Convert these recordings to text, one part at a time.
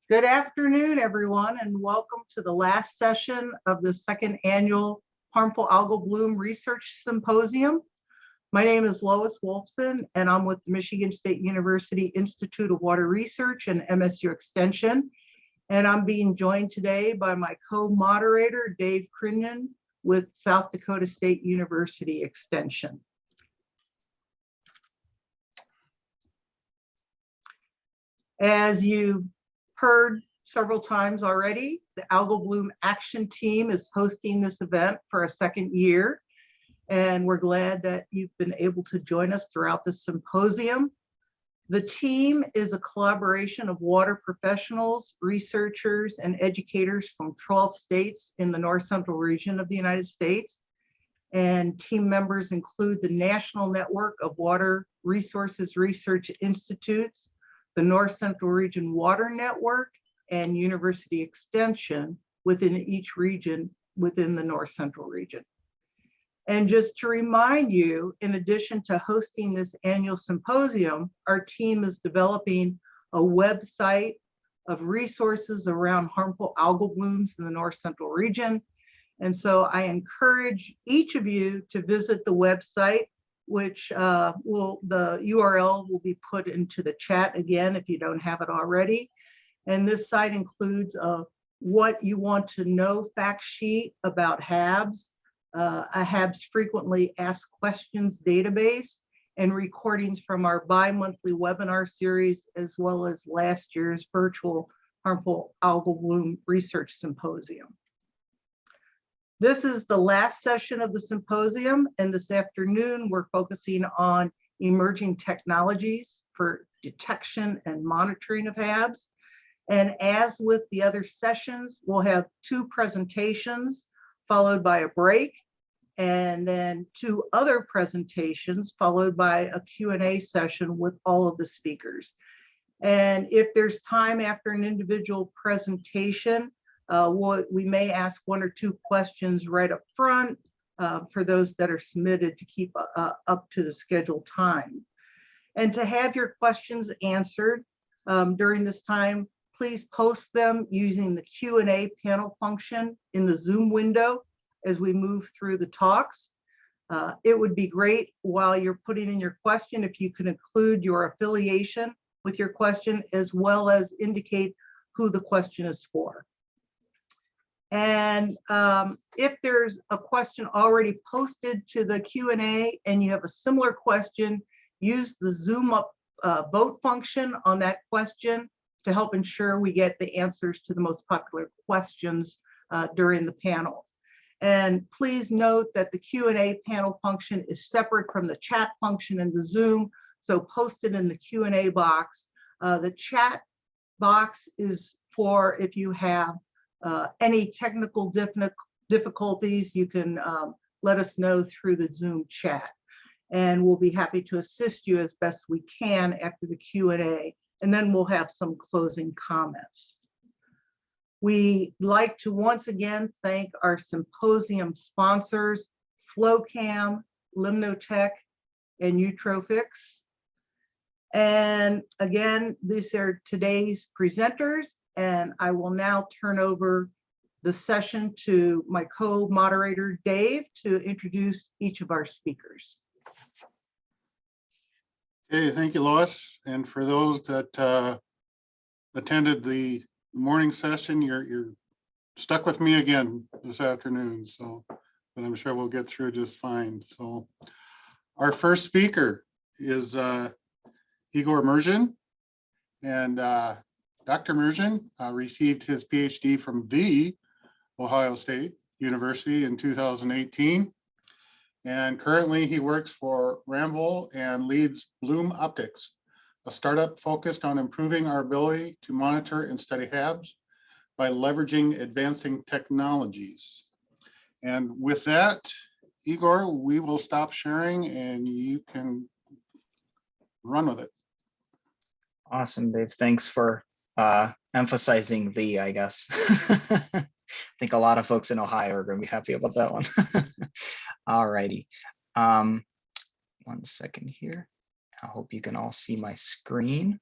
Good afternoon, everyone, and welcome to the last session of the second annual Harmful Algal Bloom Research Symposium. My name is Lois Wolfson, and I'm with the Michigan State University Institute of Water Research and MSU Extension. And I'm being joined today by my co-moderator, Dave Crinan, with South Dakota State University Extension. As you've heard several times already, the Algal Bloom Action Team is hosting this event for a second year, and we're glad that you've been able to join us throughout the symposium. The team is a collaboration of water professionals, researchers, and educators from 12 states in the north central region of the United States. And team members include the National Network of Water Resources Research Institutes, the North Central Region Water Network, and University Extension within each region within the North Central region. And just to remind you, in addition to hosting this annual symposium, our team is developing a website of resources around harmful algal blooms in the North Central region. And so I encourage each of you to visit the website, which the URL will be put into the chat again if you don't have it already. And this site includes what you want to know fact sheet about HABs, a HABs frequently asked questions database, and recordings from our bi-monthly webinar series, as well as last year's virtual Harmful Algal Bloom Research Symposium. This is the last session of the symposium, and this afternoon we're focusing on emerging technologies for detection and monitoring of HABs. And as with the other sessions, we'll have two presentations followed by a break, and then two other presentations followed by a Q&A session with all of the speakers. And if there's time after an individual presentation, we may ask one or two questions right up front for those that are submitted to keep up to the scheduled time. And to have your questions answered during this time, please post them using the Q&A panel function in the Zoom window as we move through the talks. It would be great while you're putting in your question if you can include your affiliation with your question, as well as indicate who the question is for. And if there's a question already posted to the Q&A and you have a similar question, use the Zoom up vote function on that question to help ensure we get the answers to the most popular questions during the panel. And please note that the Q&A panel function is separate from the chat function in the Zoom, so post it in the Q&A box. The chat box is for if you have any technical difficulties, you can let us know through the Zoom chat. And we'll be happy to assist you as best we can after the Q&A, and then we'll have some closing comments. We'd like to once again thank our symposium sponsors, FlowCam, Limnotech, and Eutrofix. And again, these are today's presenters, and I will now turn over the session to my co-moderator, Dave, to introduce each of our speakers. Okay, thank you, Lois. And for those that attended the morning session, you're stuck with me again this afternoon, so but I'm sure we'll get through just fine. So our first speaker is Igor Mergian, and Dr. Mergian received his PhD from the Ohio State University in 2018. And currently he works for Ramble and leads Bloom Optics, a startup focused on improving our ability to monitor and study HABs by leveraging advancing technologies. And with that, Igor, we will stop sharing and you can run with it. Awesome, Dave. Thanks for emphasizing the, I guess. I think a lot of folks in Ohio are going to be happy about that one. All righty. 1 second here. I hope you can all see my screen.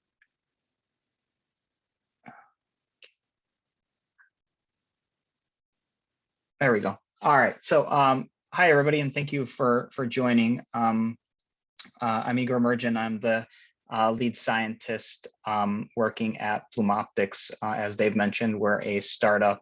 There we go. All right. So hi, everybody, and thank you for joining. I'm Igor Mergian. I'm the lead scientist working at Bloom Optics. As they've mentioned, we're a startup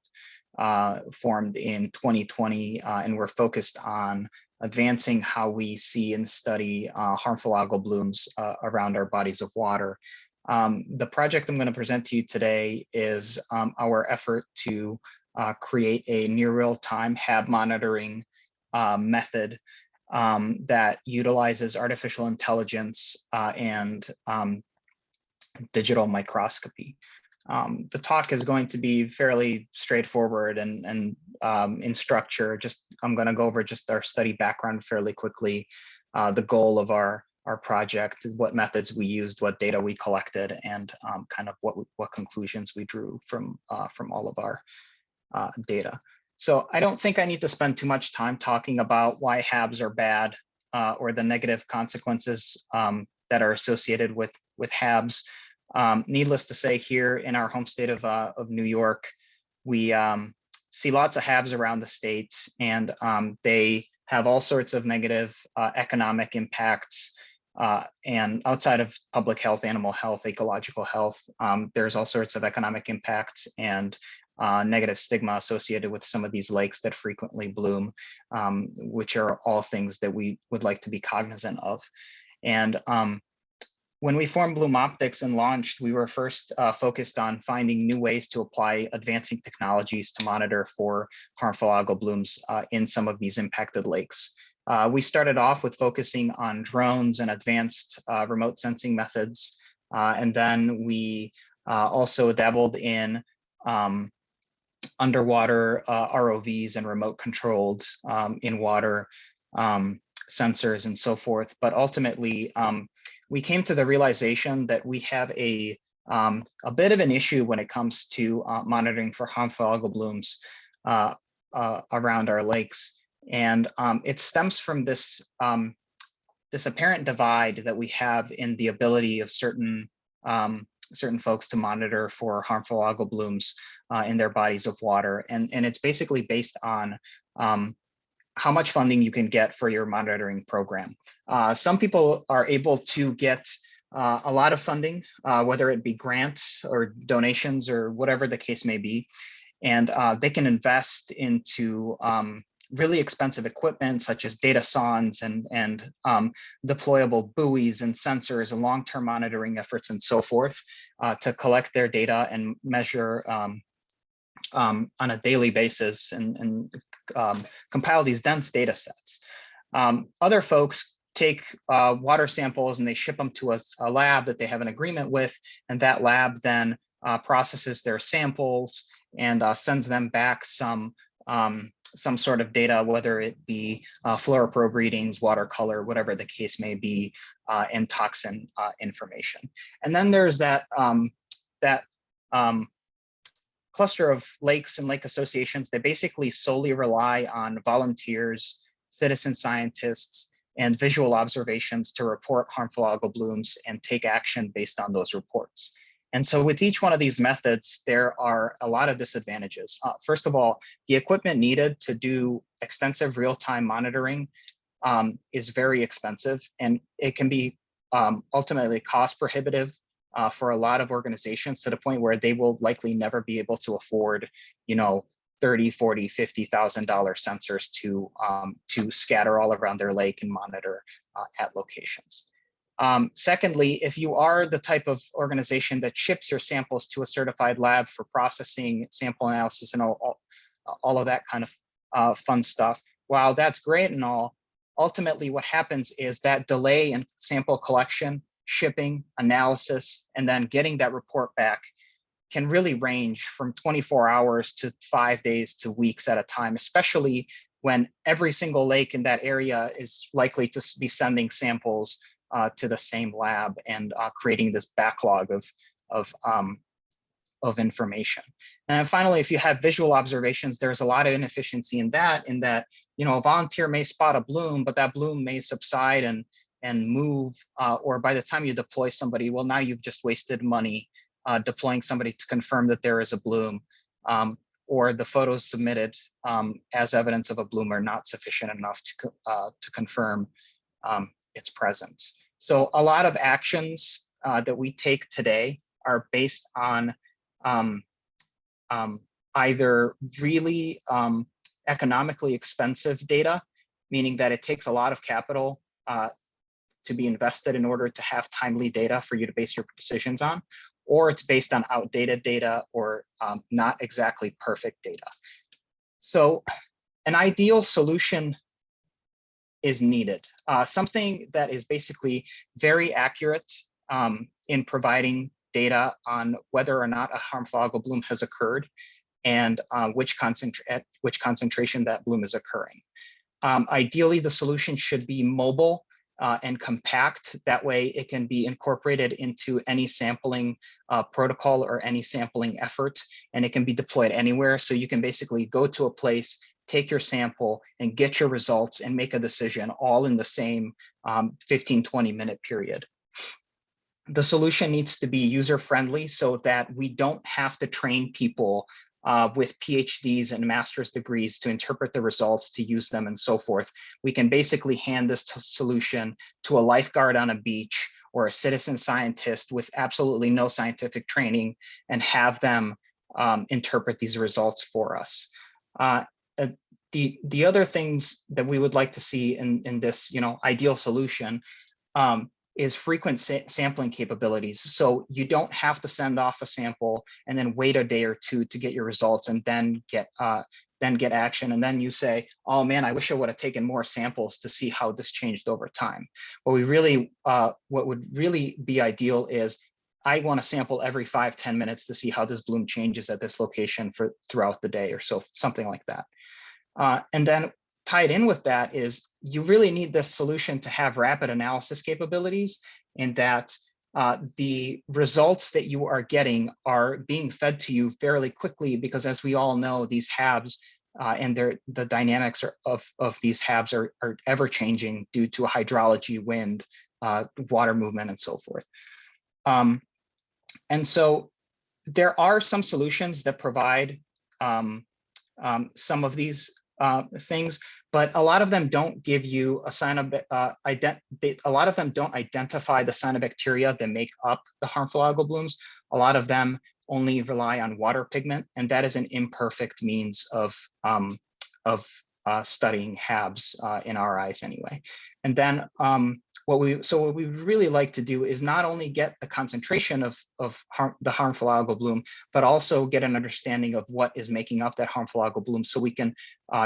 formed in 2020, and we're focused on advancing how we see and study harmful algal blooms around our bodies of water. The project I'm going to present to you today is our effort to create a near real-time HAB monitoring method that utilizes artificial intelligence and digital microscopy. The talk is going to be fairly straightforward and in structure. I'm going to go over just our study background fairly quickly, the goal of our project, what methods we used, what data we collected, and kind of what conclusions we drew from all of our data. So I don't think I need to spend too much time talking about why HABs are bad or the negative consequences that are associated with HABs. Needless to say, here in our home state of New York, we see lots of HABs around the state, and they have all sorts of negative economic impacts. And outside of public health, animal health, ecological health, there's all sorts of economic impacts and negative stigma associated with some of these lakes that frequently bloom, which are all things that we would like to be cognizant of. And when we formed Bloom Optics and launched, we were first focused on finding new ways to apply advancing technologies to monitor for harmful algal blooms in some of these impacted lakes. We started off with focusing on drones and advanced remote sensing methods. And then we also dabbled in underwater ROVs and remote controlled in water sensors and so forth. But ultimately, we came to the realization that we have a bit of an issue when it comes to monitoring for harmful algal blooms around our lakes. And it stems from this apparent divide that we have in the ability of certain folks to monitor for harmful algal blooms in their bodies of water. And it's basically based on how much funding you can get for your monitoring program. Some people are able to get a lot of funding, whether it be grants or donations or whatever the case may be. And they can invest into really expensive equipment such as data sondes and deployable buoys and sensors and long-term monitoring efforts and so forth to collect their data and measure on a daily basis and compile these dense data sets. Other folks take water samples and they ship them to a lab that they have an agreement with, and that lab then processes their samples and sends them back some sort of data, whether it be fluoroprobe readings, water color, whatever the case may be, and toxin information. And then there's that cluster of lakes and lake associations that basically solely rely on volunteers, citizen scientists, and visual observations to report harmful algal blooms and take action based on those reports. And so with each one of these methods, there are a lot of disadvantages. First of all, the equipment needed to do extensive real-time monitoring is very expensive, and it can be ultimately cost prohibitive for a lot of organizations to the point where they will likely never be able to afford, $30,000, $40,000, $50,000 sensors to scatter all around their lake and monitor at locations. Secondly, if you are the type of organization that ships your samples to a certified lab for processing, sample analysis, and all of that kind of fun stuff, while that's great and all, ultimately what happens is that delay in sample collection, shipping, analysis, and then getting that report back can really range from 24 hours to 5 days to weeks at a time, especially when every single lake in that area is likely to be sending samples to the same lab and creating this backlog of information. And finally, if you have visual observations, there's a lot of inefficiency in that a volunteer may spot a bloom, but that bloom may subside and move, or by the time you deploy somebody, well, now you've just wasted money deploying somebody to confirm that there is a bloom. or the photos submitted as evidence of a bloom are not sufficient enough to confirm its presence. So a lot of actions that we take today are based on either really economically expensive data, meaning that it takes a lot of capital to be invested in order to have timely data for you to base your decisions on, or it's based on outdated data or not exactly perfect data. So an ideal solution is needed. Something that is basically very accurate in providing data on whether or not a harmful algal bloom has occurred and at which concentration that bloom is occurring. Ideally, the solution should be mobile and compact. That way it can be incorporated into any sampling protocol or any sampling effort, and it can be deployed anywhere. So you can basically go to a place, take your sample and get your results and make a decision all in the same 15-20 minute period. The solution needs to be user-friendly so that we don't have to train people with PhDs and master's degrees to interpret the results, to use them and so forth. We can basically hand this solution to a lifeguard on a beach or a citizen scientist with absolutely no scientific training and have them interpret these results for us. The other things that we would like to see in this, ideal solution is frequent sampling capabilities. So you don't have to send off a sample and then wait a day or two to get your results and then get action. And then you say, oh man, I wish I would have taken more samples to see how this changed over time. What would really be ideal is I want to sample every 5-10 minutes to see how this bloom changes at this location throughout the day or so, something like that. And then tied in with that is you really need this solution to have rapid analysis capabilities, in that the results that you are getting are being fed to you fairly quickly, because as we all know, these HABs and the dynamics of these HABs are ever changing due to hydrology, wind, water movement, and so forth. And so there are some solutions that provide some of these things, but a lot of them don't give you a a lot of them don't identify the cyanobacteria that make up the harmful algal blooms. A lot of them only rely on water pigment, and that is an imperfect means of studying HABs in our eyes anyway. And then what we really like to do is not only get the concentration of the harmful algal bloom, but also get an understanding of what is making up that harmful algal bloom, so we can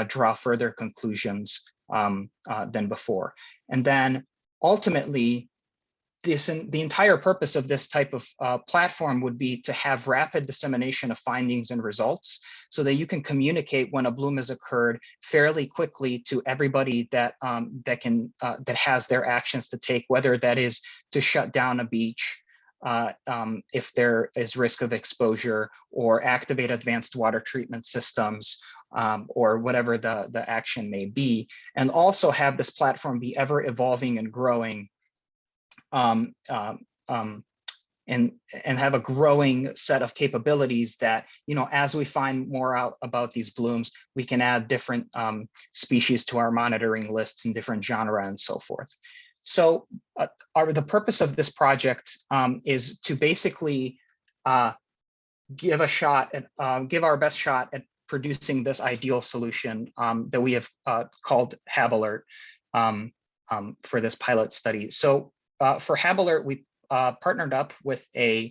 draw further conclusions than before. And then ultimately, the entire purpose of this type of platform would be to have rapid dissemination of findings and results, so that you can communicate when a bloom has occurred fairly quickly to everybody that has their actions to take, whether that is to shut down a beach if there is risk of exposure, or activate advanced water treatment systems, or whatever the action may be, and also have this platform be ever evolving and growing. And have a growing set of capabilities that, as we find more out about these blooms, we can add different species to our monitoring lists in different genre and so forth. So the purpose of this project is to basically give our best shot at producing this ideal solution that we have called HAB Alert for this pilot study. So for HAB Alert, we partnered up with a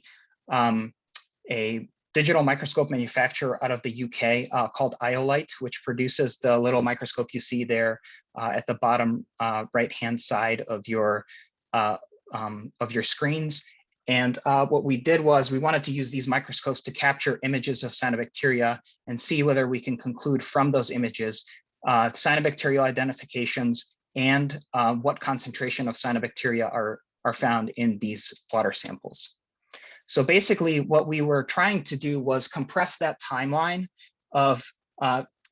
digital microscope manufacturer out of the UK called Iolite, which produces the little microscope you see there at the bottom right-hand side of your screens. And what we did was we wanted to use these microscopes to capture images of cyanobacteria and see whether we can conclude from those images cyanobacterial identifications and what concentration of cyanobacteria are found in these water samples. So basically what we were trying to do was compress that timeline of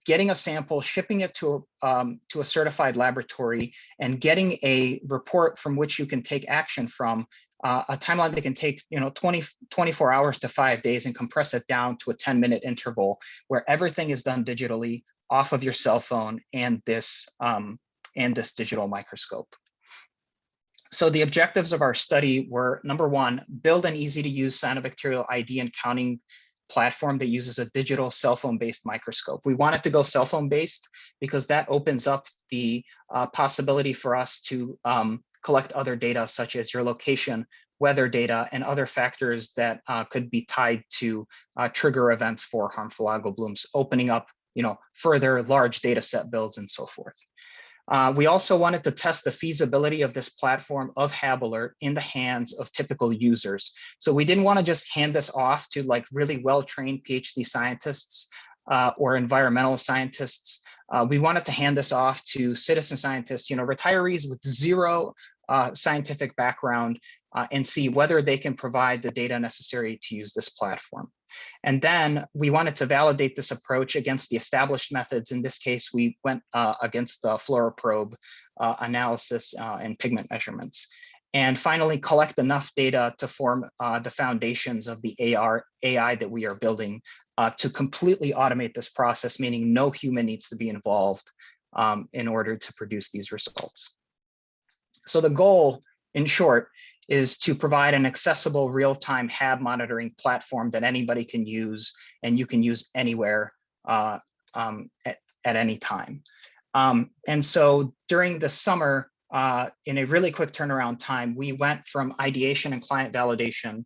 getting a sample, shipping it to a certified laboratory, and getting a report from which you can take action from a timeline that can take 24 hours to 5 days and compress it down to a 10-minute interval where everything is done digitally off of your cell phone and this digital microscope. So the objectives of our study were, number one, build an easy to use cyanobacterial ID and counting platform that uses a digital cell phone based microscope. We wanted to go cell phone based because that opens up the possibility for us to collect other data such as your location, weather data, and other factors that could be tied to trigger events for harmful algal blooms, opening up further large data set builds and so forth. We also wanted to test the feasibility of this platform of HAB Alert in the hands of typical users. So we didn't want to just hand this off to like really well-trained PhD scientists or environmental scientists. We wanted to hand this off to citizen scientists, retirees with zero scientific background, and see whether they can provide the data necessary to use this platform. And then we wanted to validate this approach against the established methods. In this case, we went against the fluoroprobe analysis and pigment measurements. And finally, collect enough data to form the foundations of the AI that we are building to completely automate this process, meaning no human needs to be involved in order to produce these results. So the goal, in short, is to provide an accessible real-time HAB monitoring platform that anybody can use and you can use anywhere at any time. And so during the summer, in a really quick turnaround time, we went from ideation and client validation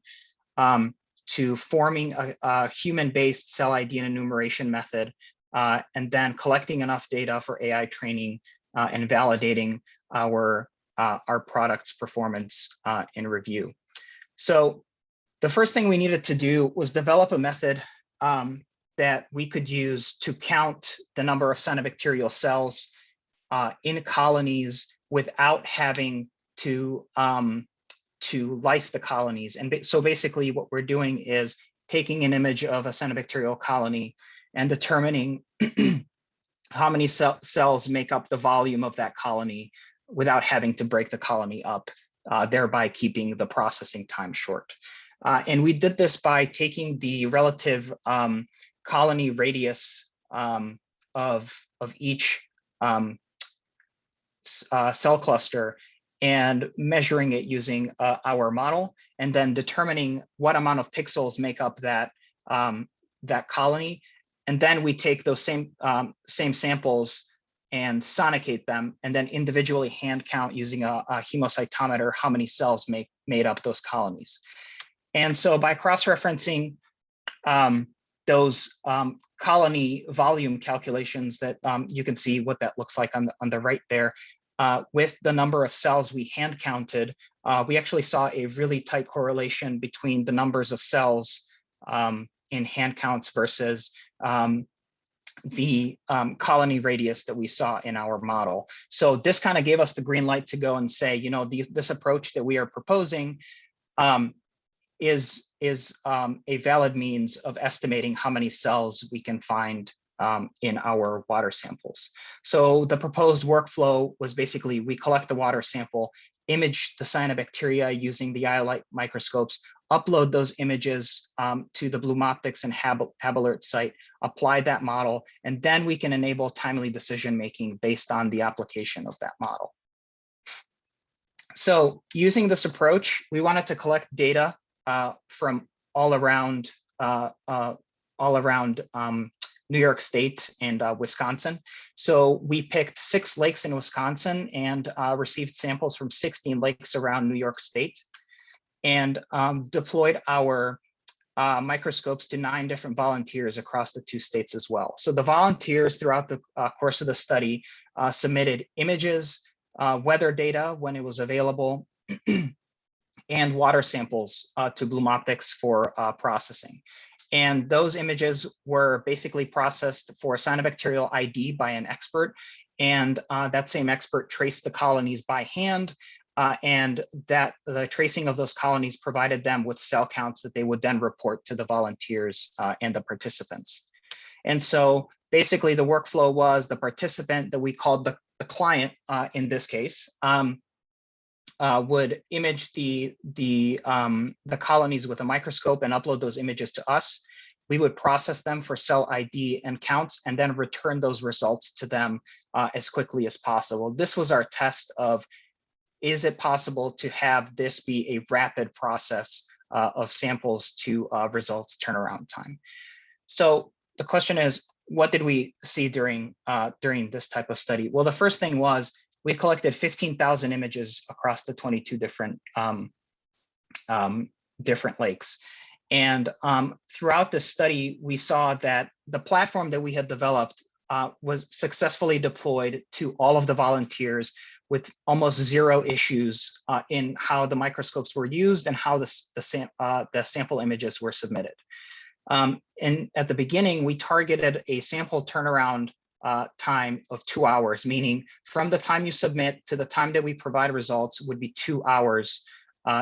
to forming a human-based cell ID and enumeration method, and then collecting enough data for AI training and validating our product's performance in review. So the first thing we needed to do was develop a method that we could use to count the number of cyanobacterial cells in colonies without having to lyse the colonies. And so basically what we're doing is taking an image of a cyanobacterial colony and determining how many cells make up the volume of that colony without having to break the colony up, thereby keeping the processing time short. And we did this by taking the relative colony radius of each cell cluster and measuring it using our model, and then determining what amount of pixels make up that colony. And then we take those same samples and sonicate them, and then individually hand count using a hemocytometer how many cells made up those colonies. And so by cross-referencing those colony volume calculations that you can see what that looks like on the right there, with the number of cells we hand counted, we actually saw a really tight correlation between the numbers of cells in hand counts versus the colony radius that we saw in our model. So this kind of gave us the green light to go and say, this approach that we are proposing is a valid means of estimating how many cells we can find in our water samples. So the proposed workflow was basically we collect the water sample, image the cyanobacteria using the iolite microscopes, upload those images to the Bloom Optics and HAB Alert site, apply that model, and then we can enable timely decision-making based on the application of that model. So using this approach, we wanted to collect data from all around New York State and Wisconsin. So we picked 6 lakes in Wisconsin and received samples from 16 lakes around New York State, and deployed our microscopes to 9 different volunteers across the 2 states as well. So the volunteers throughout the course of the study submitted images, weather data when it was available, and water samples to Bloom Optics for processing. And those images were basically processed for cyanobacterial ID by an expert. And that same expert traced the colonies by hand, and that the tracing of those colonies provided them with cell counts that they would then report to the volunteers and the participants. And so basically the workflow was the participant that we called the client in this case, would image the colonies with a microscope and upload those images to us. We would process them for cell ID and counts, and then return those results to them as quickly as possible. This was our test of, is it possible to have this be a rapid process of samples to results turnaround time? So the question is, what did we see during this type of study? Well, the first thing was we collected 15,000 images across the 22 different lakes. And throughout this study, we saw that the platform that we had developed was successfully deployed to all of the volunteers with almost zero issues in how the microscopes were used and how the sample images were submitted. And at the beginning, we targeted a sample turnaround time of 2 hours, meaning from the time you submit to the time that we provide results would be 2 hours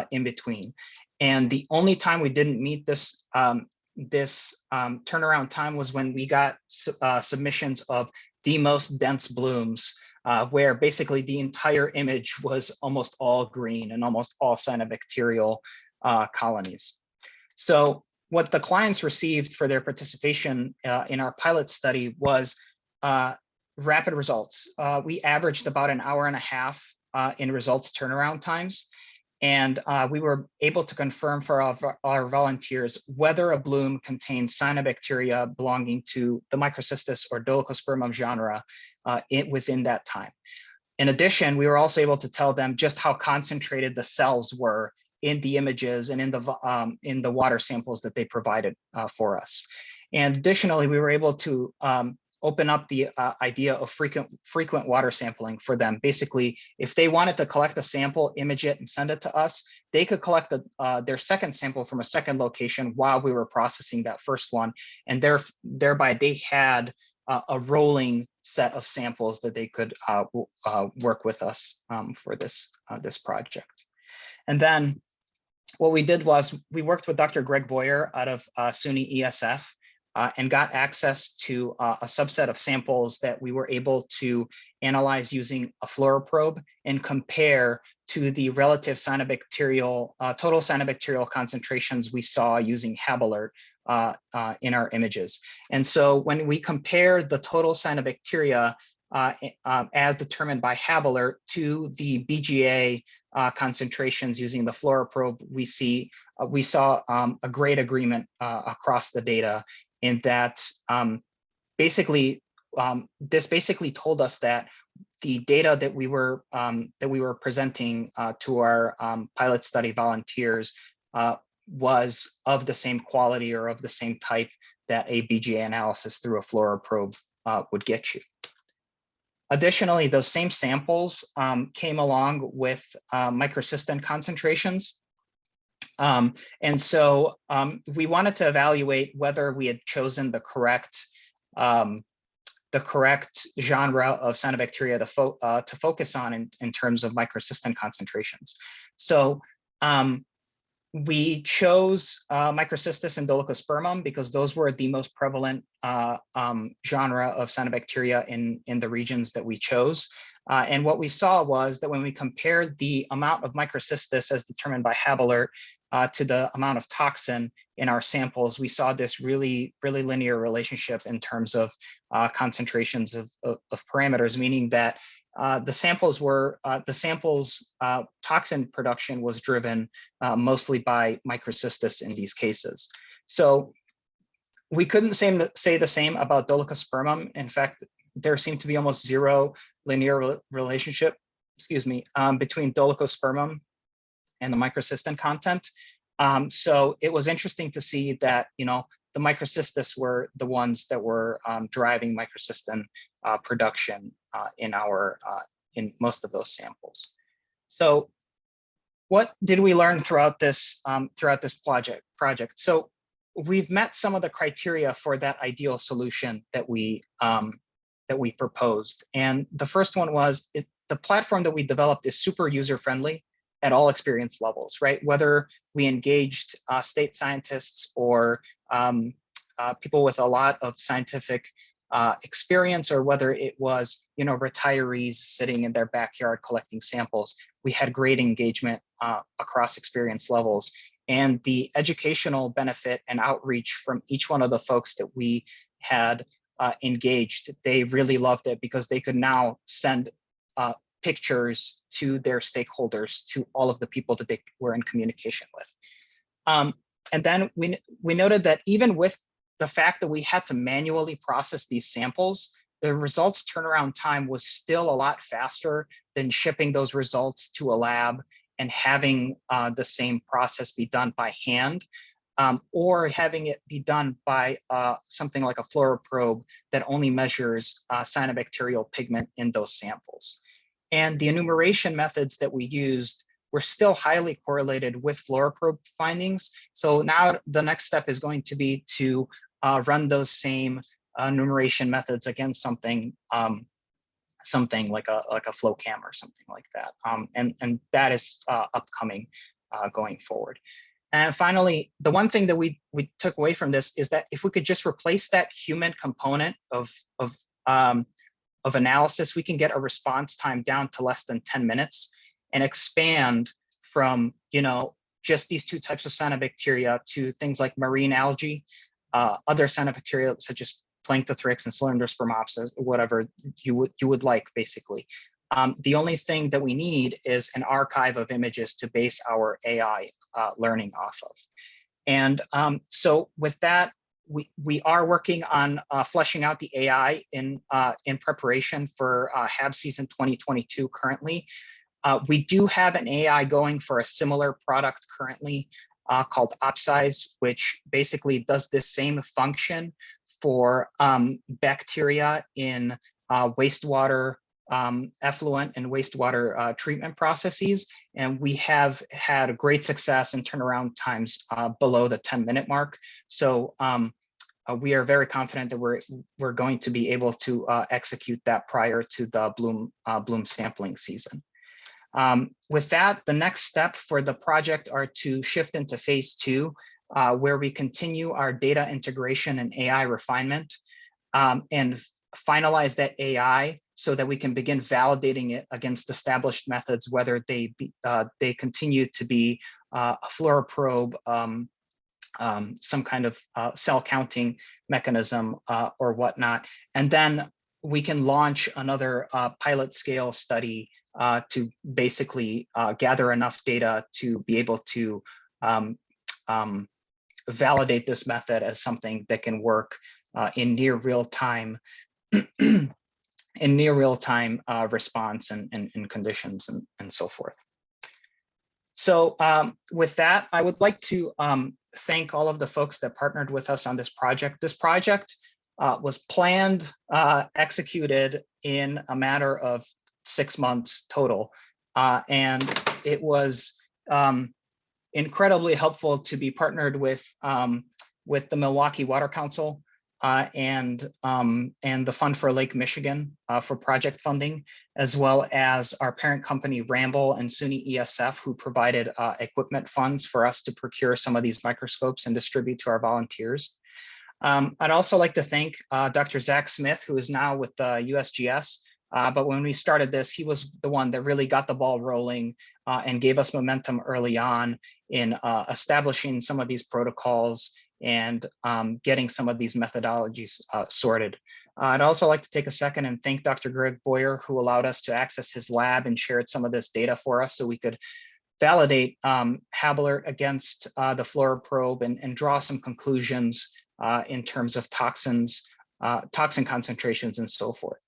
in between. And the only time we didn't meet this turnaround time was when we got submissions of the most dense blooms, where basically the entire image was almost all green and almost all cyanobacterial colonies. So what the clients received for their participation in our pilot study was rapid results. We averaged about an hour and a half in results turnaround times. And we were able to confirm for our volunteers whether a bloom contains cyanobacteria belonging to the Microcystis or Dolichospermum genre within that time. In addition, we were also able to tell them just how concentrated the cells were in the images and in the water samples that they provided for us. And additionally, we were able to open up the idea of frequent water sampling for them. Basically, if they wanted to collect a sample, image it, and send it to us, they could collect their second sample from a second location while we were processing that first one. And thereby they had a rolling set of samples that they could work with us for this project. And then what we did was we worked with Dr. Greg Boyer out of SUNY ESF and got access to a subset of samples that we were able to analyze using a fluoroprobe and compare to the relative cyanobacterial, total cyanobacterial concentrations we saw using HAB alert in our images. And so when we compare the total cyanobacteria as determined by HAB alert to the BGA concentrations using the fluoroprobe, we saw a great agreement across the data, in that this basically told us that the data that we were presenting to our pilot study volunteers was of the same quality or of the same type that a BGA analysis through a fluoroprobe would get you. Additionally, those same samples came along with microcystin concentrations. And so we wanted to evaluate whether we had chosen the correct genre of cyanobacteria to focus on in terms of microcystin concentrations. So we chose Microcystis and Dolichospermum because those were the most prevalent genre of cyanobacteria in the regions that we chose. And what we saw was that when we compared the amount of Microcystis as determined by HAB alert to the amount of toxin in our samples, we saw this really linear relationship in terms of concentrations of parameters, meaning that the samples toxin production was driven mostly by Microcystis in these cases. So we couldn't say the same about Dolichospermum. In fact, there seemed to be almost zero linear relationship, between Dolichospermum and the microcystin content. So it was interesting to see that, the Microcystis were the ones that were driving microcystin production in most of those samples. So what did we learn throughout this project? So we've met some of the criteria for that ideal solution that we proposed. And the first one was the platform that we developed is super user-friendly at all experience levels, right? Whether we engaged state scientists or people with a lot of scientific experience or whether it was, retirees sitting in their backyard collecting samples. We had great engagement across experience levels, and the educational benefit and outreach from each one of the folks that we had engaged, they really loved it because they could now send pictures to their stakeholders, to all of the people that they were in communication with. And then we noted that even with the fact that we had to manually process these samples, the results turnaround time was still a lot faster than shipping those results to a lab and having the same process be done by hand, or having it be done by something like a fluoroprobe that only measures cyanobacterial pigment in those samples. And the enumeration methods that we used were still highly correlated with fluoroprobe findings. So now the next step is going to be to run those same enumeration methods against something like a flow cam or something like that. And that is upcoming going forward. And finally, the one thing that we took away from this is that if we could just replace that human component of analysis, we can get a response time down to less than 10 minutes and expand from, just these two types of cyanobacteria to things like marine algae, other cyanobacteria such as Planktothrix and Cylindrospermopsis, whatever you would like, basically. The only thing that we need is an archive of images to base our AI learning off of. And so with that, we are working on fleshing out the AI in preparation for HAB season 2022 currently. We do have an AI going for a similar product currently called Opsize, which basically does this same function for bacteria in wastewater effluent and wastewater treatment processes. And we have had great success in turnaround times below the 10-minute mark. So we are very confident that we're going to be able to execute that prior to the bloom sampling season. With that, the next step for the project are to shift into phase 2, where we continue our data integration and AI refinement, and finalize that AI so that we can begin validating it against established methods, whether they continue to be a fluoroprobe, some kind of cell counting mechanism or whatnot. And then we can launch another pilot scale study to basically gather enough data to be able to validate this method as something that can work in near real time response and conditions and so forth. So with that, I would like to thank all of the folks that partnered with us on this project. This project was planned, executed in a matter of 6 months total. And it was incredibly helpful to be partnered with the Milwaukee Water Council and the Fund for Lake Michigan for project funding, as well as our parent company Ramble and SUNY ESF, who provided equipment funds for us to procure some of these microscopes and distribute to our volunteers. I'd also like to thank Dr. Zach Smith, who is now with the USGS. But when we started this, he was the one that really got the ball rolling and gave us momentum early on in establishing some of these protocols and getting some of these methodologies sorted. I'd also like to take a second and thank Dr. Greg Boyer, who allowed us to access his lab and shared some of this data for us so we could validate HAB alert against the fluoroprobe and draw some conclusions in terms of toxin concentrations and so forth.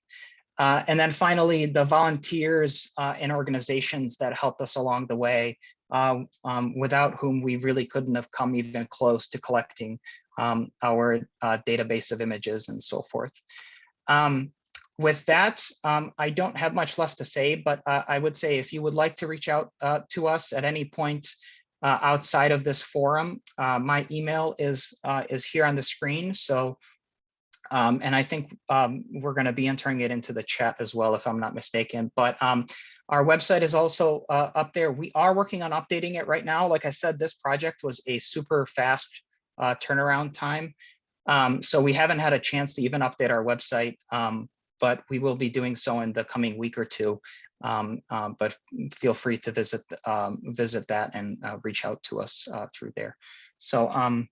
And then finally, the volunteers and organizations that helped us along the way, without whom we really couldn't have come even close to collecting our database of images and so forth. With that, I don't have much left to say, but I would say if you would like to reach out to us at any point outside of this forum, my email is here on the screen. So. And I think we're going to be entering it into the chat as well, if I'm not mistaken. But our website is also up there. We are working on updating it right now. Like I said, this project was a super fast turnaround time. So we haven't had a chance to even update our website, but we will be doing so in the coming week or two. But feel free to visit that and reach out to us through there. So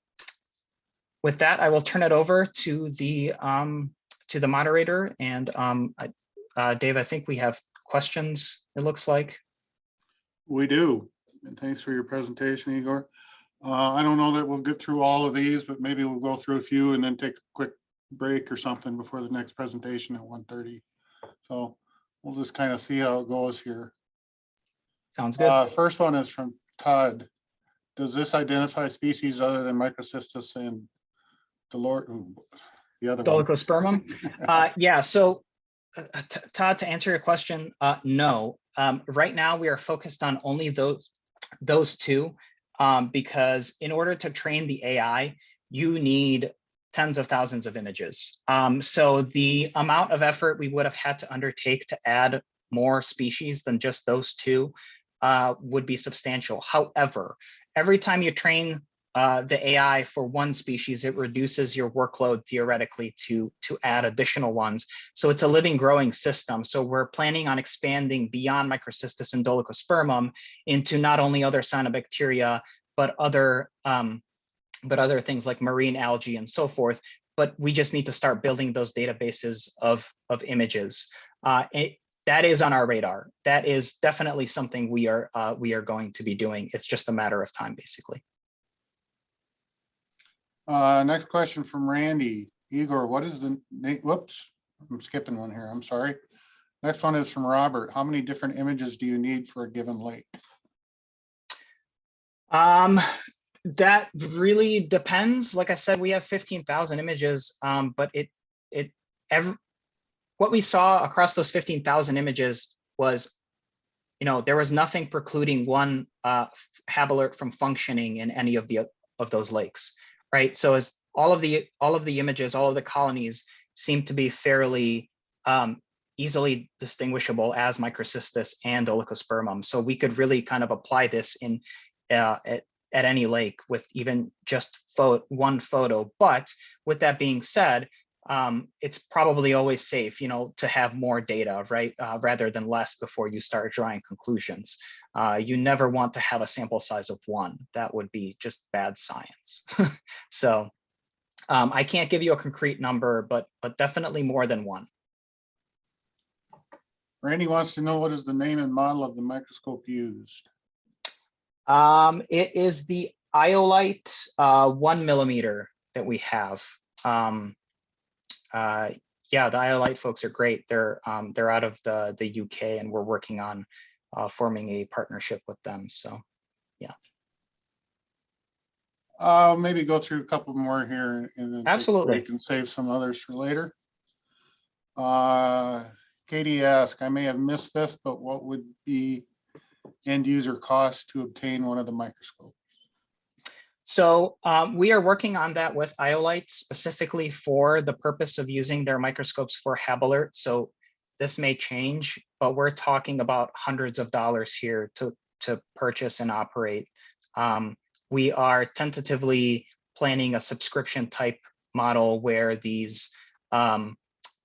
with that, I will turn it over to the moderator. And Dave, I think we have questions, it looks like. We do. And thanks for your presentation, Igor. I don't know that we'll get through all of these, but maybe we'll go through a few and then take a quick break or something before the next presentation at 1:30. So we'll just kind of see how it goes here. Sounds good. First one is from Todd. Does this identify species other than Microcystis and the other one? Dolichospermum? Yeah, so Todd, to answer your question, no. Right now we are focused on only those two, because in order to train the AI, you need tens of thousands of images. So the amount of effort we would have had to undertake to add more species than just those two would be substantial. However, every time you train the AI for one species, it reduces your workload theoretically to add additional ones. So it's a living, growing system. So we're planning on expanding beyond Microcystis and Dolichospermum into not only other cyanobacteria, but other things like marine algae and so forth. But we just need to start building those databases of images. That is on our radar. That is definitely something we are going to be doing. It's just a matter of time, basically. Next question from Randy. Igor, what is the name? Whoops, I'm skipping one here. I'm sorry. Next one is from Robert. How many different images do you need for a given lake? That really depends. Like I said, we have 15,000 images, but what we saw across those 15,000 images was, there was nothing precluding one HAB alert from functioning in any of those lakes, right? So as all of the images, all of the colonies seem to be fairly easily distinguishable as Microcystis and Dolichospermum. So we could really kind of apply this in at any lake with even just one photo. But with that being said, it's probably always safe, to have more data, right, rather than less before you start drawing conclusions. You never want to have a sample size of one. That would be just bad science. So I can't give you a concrete number, but definitely more than one. Randy wants to know, what is the name and model of the microscope used? It is the Iolite 1 millimeter that we have. Yeah, the Iolite folks are great. They're out of the UK, and we're working on forming a partnership with them. So, yeah. Maybe go through a couple more here and then Absolutely. we can save some others for later. Katie asked, I may have missed this, but what would be end user cost to obtain one of the microscopes? So we are working on that with Iolite specifically for the purpose of using their microscopes for HAB alert. So this may change, but we're talking about hundreds of dollars here to purchase and operate. We are tentatively planning a subscription type model where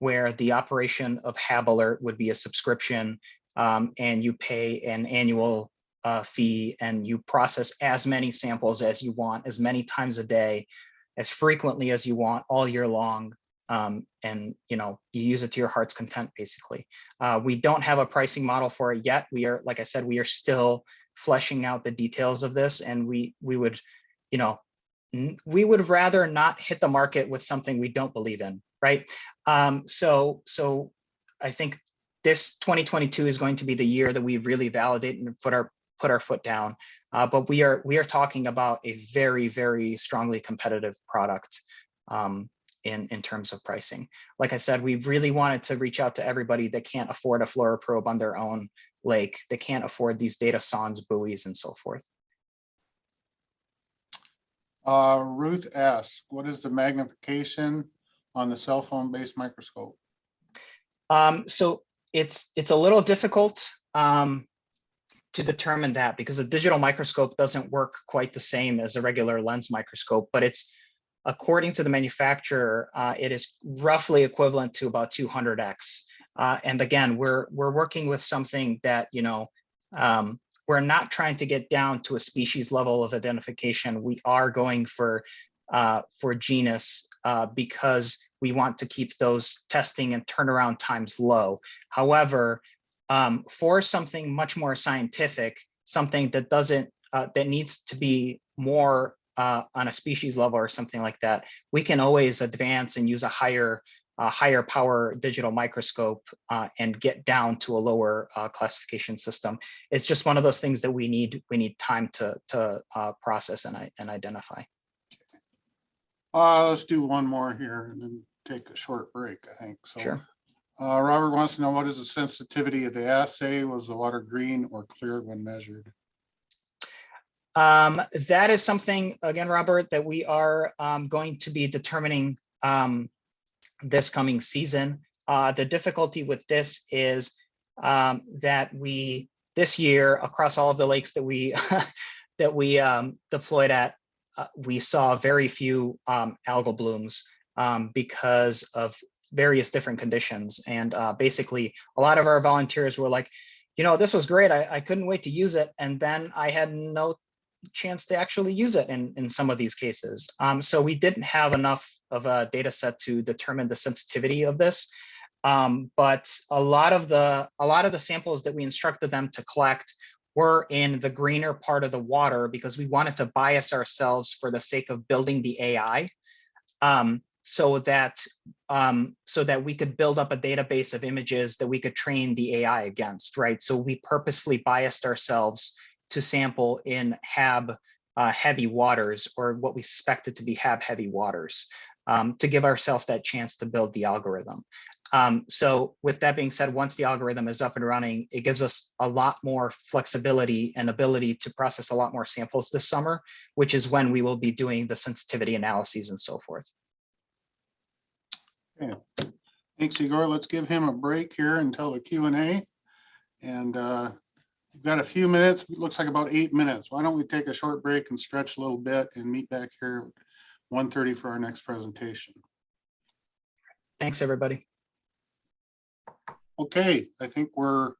where the operation of HAB alert would be a subscription, and you pay an annual fee, and you process as many samples as you want, as many times a day, as frequently as you want, all year long, and you use it to your heart's content, basically. We don't have a pricing model for it yet. We are, like I said, we are still fleshing out the details of this, and we would rather not hit the market with something we don't believe in, right? So I think this 2022 is going to be the year that we really validate and put our foot down. But we are talking about a very, very strongly competitive product in terms of pricing. Like I said, we really wanted to reach out to everybody that can't afford a fluoroprobe on their own lake, that can't afford these data sondes, buoys, and so forth. Ruth asks, what is the magnification on the cell phone based microscope? So it's a little difficult to determine that, because a digital microscope doesn't work quite the same as a regular lens microscope, but it's according to the manufacturer, it is roughly equivalent to about 200x. And again, we're working with something that, you know, we're not trying to get down to a species level of identification. We are going for genus because we want to keep those testing and turnaround times low. However, for something much more scientific, something that doesn't that needs to be more on a species level or something like that, we can always advance and use a higher power digital microscope and get down to a lower classification system. It's just one of those things that we need time to process and identify. Let's do one more here and then take a short break, I think. So, Sure. Robert wants to know, what is the sensitivity of the assay? Was the water green or clear when measured? That is something, again, Robert, that we are going to be determining this coming season. The difficulty with this is that this year, across all of the lakes that we deployed at, we saw very few algal blooms because of various different conditions. And basically, a lot of our volunteers were like, you know, this was great. I couldn't wait to use it. And then I had no chance to actually use it in some of these cases. So we didn't have enough of a data set to determine the sensitivity of this. But a lot of the samples that we instructed them to collect were in the greener part of the water because we wanted to bias ourselves for the sake of building the AI, so that we could build up a database of images that we could train the AI against, right? So we purposefully biased ourselves to sample in HAB heavy waters, or what we suspected to be HAB heavy waters, to give ourselves that chance to build the algorithm. So with that being said, once the algorithm is up and running, it gives us a lot more flexibility and ability to process a lot more samples this summer, which is when we will be doing the sensitivity analyses and so forth. Okay. Thanks, Igor. Let's give him a break here until the Q&A. And we've got a few minutes. It looks like about 8 minutes. Why don't we take a short break and stretch a little bit and meet back here at 1:30 for our next presentation. Thanks, everybody. Okay, I think we're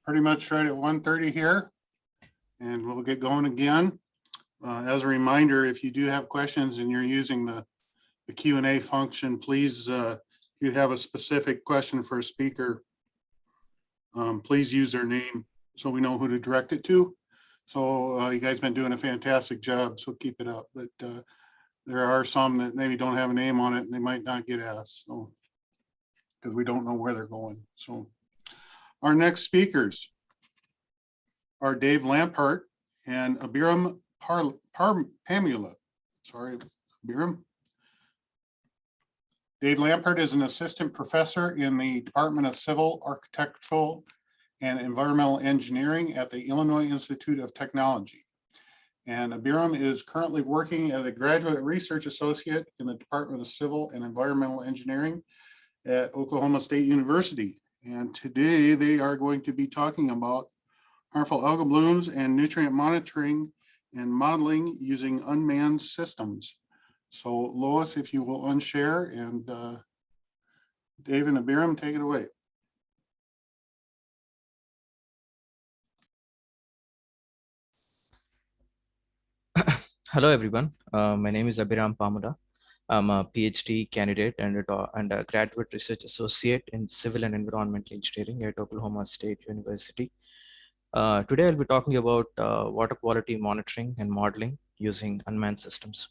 pretty much right at 1:30 here, and we'll get going again. As a reminder, if you do have questions and you're using the Q&A function, please, if you have a specific question for a speaker, please use their name so we know who to direct it to. So you guys been doing a fantastic job, so keep it up. But there are some that maybe don't have a name on it and they might not get asked, so because we don't know where they're going. So our next speakers are Dave Lampart and Abiram Pamula. Sorry, Abiram. Dave Lampart is an assistant professor in the Department of Civil, Architectural, and Environmental Engineering at the Illinois Institute of Technology. And Abiram is currently working as a graduate research associate in the Department of Civil and Environmental Engineering at Oklahoma State University. And today they are going to be talking about harmful algal blooms and nutrient monitoring and modeling using unmanned systems. So Lois, if you will unshare, and Dave and Abiram, take it away. Hello, everyone. My name is Abiram Pamula. I'm a PhD candidate and a graduate research associate in civil and environmental engineering at Oklahoma State University. Today, I'll be talking about water quality monitoring and modeling using unmanned systems.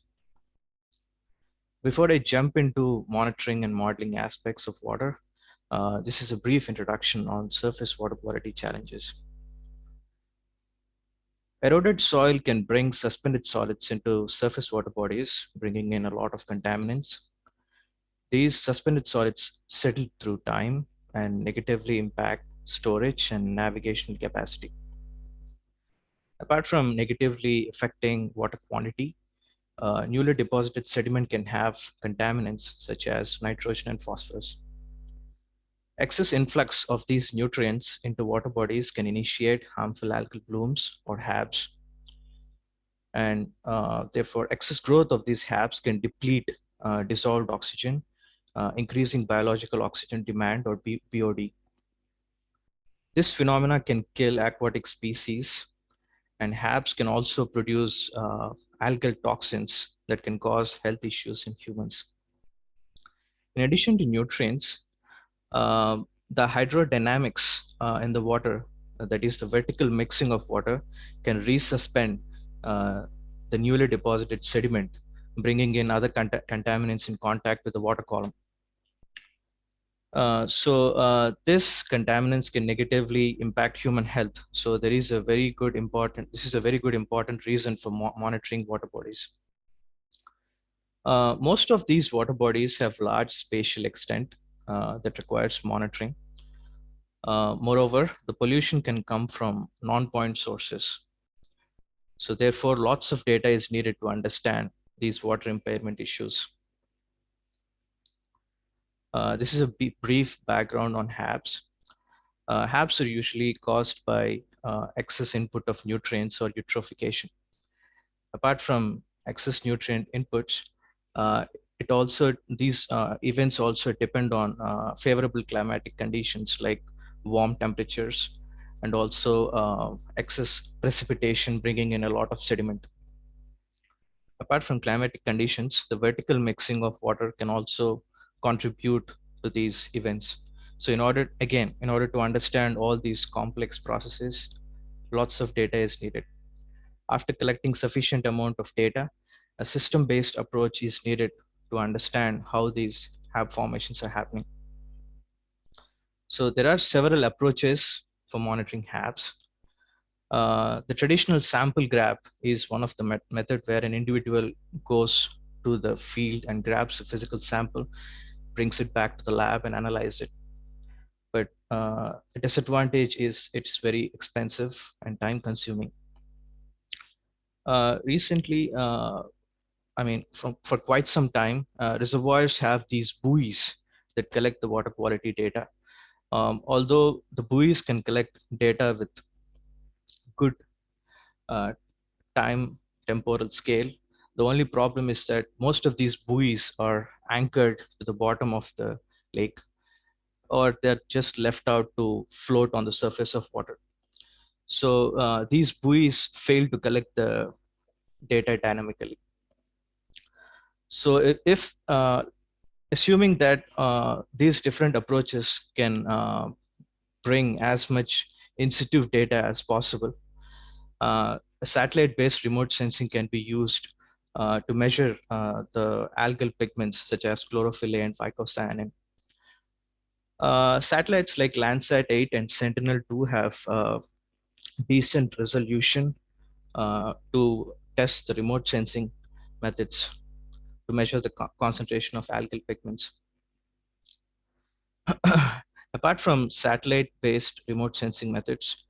Before I jump into monitoring and modeling aspects of water, this is a brief introduction on surface water quality challenges. Eroded soil can bring suspended solids into surface water bodies, bringing in a lot of contaminants. These suspended solids settle through time and negatively impact storage and navigational capacity. Apart from negatively affecting water quantity, newly deposited sediment can have contaminants such as nitrogen and phosphorus. Excess influx of these nutrients into water bodies can initiate harmful algal blooms, or HABs. And therefore, excess growth of these HABs can deplete dissolved oxygen, increasing biological oxygen demand, or BOD. This phenomena can kill aquatic species, and HABs can also produce algal toxins that can cause health issues in humans. In addition to nutrients, the hydrodynamics in the water, that is the vertical mixing of water, can resuspend the newly deposited sediment, bringing in other contaminants in contact with the water column. This contaminants can negatively impact human health. So there is a very good important, this is a very good important reason for monitoring water bodies. Most of these water bodies have large spatial extent that requires monitoring. Moreover, the pollution can come from non-point sources. So therefore, lots of data is needed to understand these water impairment issues. This is a brief background on HABs. HABs are usually caused by excess input of nutrients or eutrophication. Apart from excess nutrient inputs, these events also depend on favorable climatic conditions like warm temperatures and also excess precipitation, bringing in a lot of sediment. Apart from climatic conditions, the vertical mixing of water can also contribute to these events. So in order to understand all these complex processes, lots of data is needed. After collecting sufficient amount of data, a system-based approach is needed to understand how these HAB formations are happening. So there are several approaches for monitoring HABs. The traditional sample grab is one of the method where an individual goes to the field and grabs a physical sample, brings it back to the lab and analyze it. But the disadvantage is it's very expensive and time consuming. Recently, for quite some time, reservoirs have these buoys that collect the water quality data. Although the buoys can collect data with good time temporal scale, the only problem is that most of these buoys are anchored to the bottom of the lake, or they're just left out to float on the surface of water. So these buoys fail to collect the data dynamically. So if assuming that these different approaches can bring as much in situ data as possible, satellite-based remote sensing can be used to measure the algal pigments such as chlorophyll A and phycocyanin. Satellites like Landsat 8 and Sentinel-2 have decent resolution to test the remote sensing methods to measure the concentration of algal pigments. Apart from satellite-based remote sensing methods,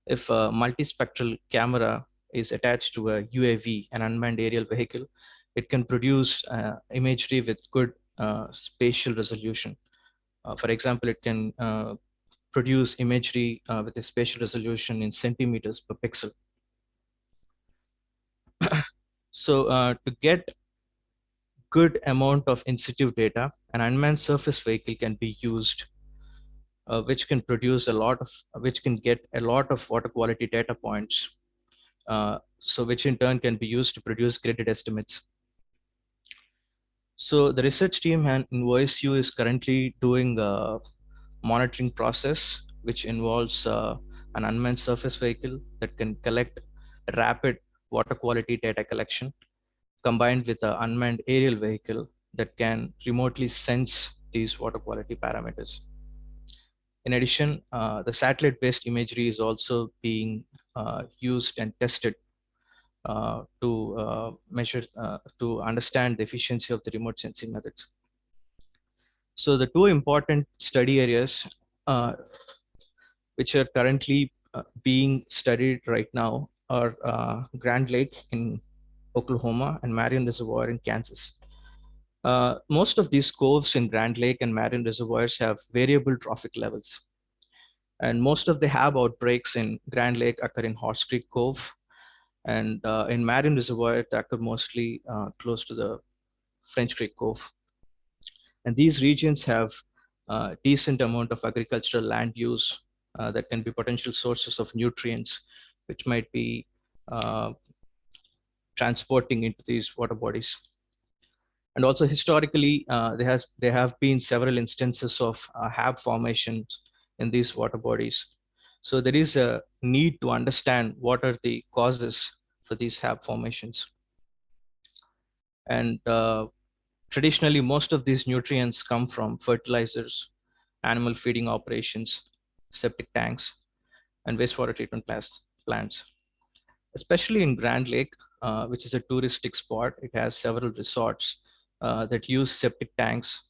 if a multispectral camera is attached to a UAV, an unmanned aerial vehicle, it can produce imagery with good spatial resolution. For example, it can produce imagery with a spatial resolution in centimeters per pixel. So to get good amount of in situ data, an unmanned surface vehicle can be used, which can get a lot of water quality data points. So which in turn can be used to produce graded estimates. So the research team in OSU is currently doing a monitoring process, which involves an unmanned surface vehicle that can collect rapid water quality data collection, combined with an unmanned aerial vehicle that can remotely sense these water quality parameters. In addition, the satellite-based imagery is also being used and tested to measure, to understand the efficiency of the remote sensing methods. So the two important study areas which are currently being studied right now are Grand Lake in Oklahoma and Marion Reservoir in Kansas. Most of these coves in Grand Lake and Marion Reservoirs have variable trophic levels. And most of the HAB outbreaks in Grand Lake occur in Horse Creek Cove, And in marine reservoir, they occur mostly close to the French Creek Cove. And these regions have decent amount of agricultural land use that can be potential sources of nutrients, which might be transporting into these water bodies. And also historically, there have been several instances of HAB formations in these water bodies. So there is a need to understand what are the causes for these HAB formations. And traditionally, most of these nutrients come from fertilizers, animal feeding operations, septic tanks, and wastewater treatment plants. Especially in Grand Lake, which is a touristic spot, it has several resorts that use septic tanks.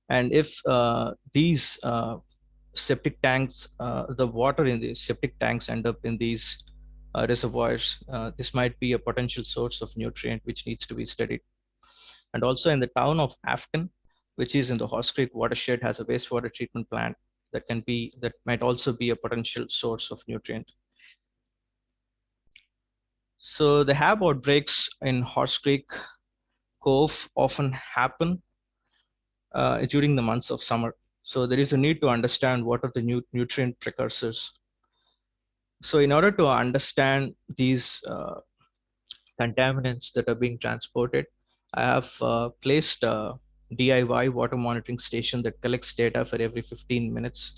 And if these septic tanks, the water in these septic tanks end up in these reservoirs, this might be a potential source of nutrient which needs to be studied. And also in the town of Afton, which is in the Horse Creek watershed, has a wastewater treatment plant that might also be a potential source of nutrient. So the HAB outbreaks in Horse Creek Cove often happen during the months of summer. So there is a need to understand what are the nutrient precursors. So in order to understand these contaminants that are being transported, I have placed a DIY water monitoring station that collects data for every 15 minutes.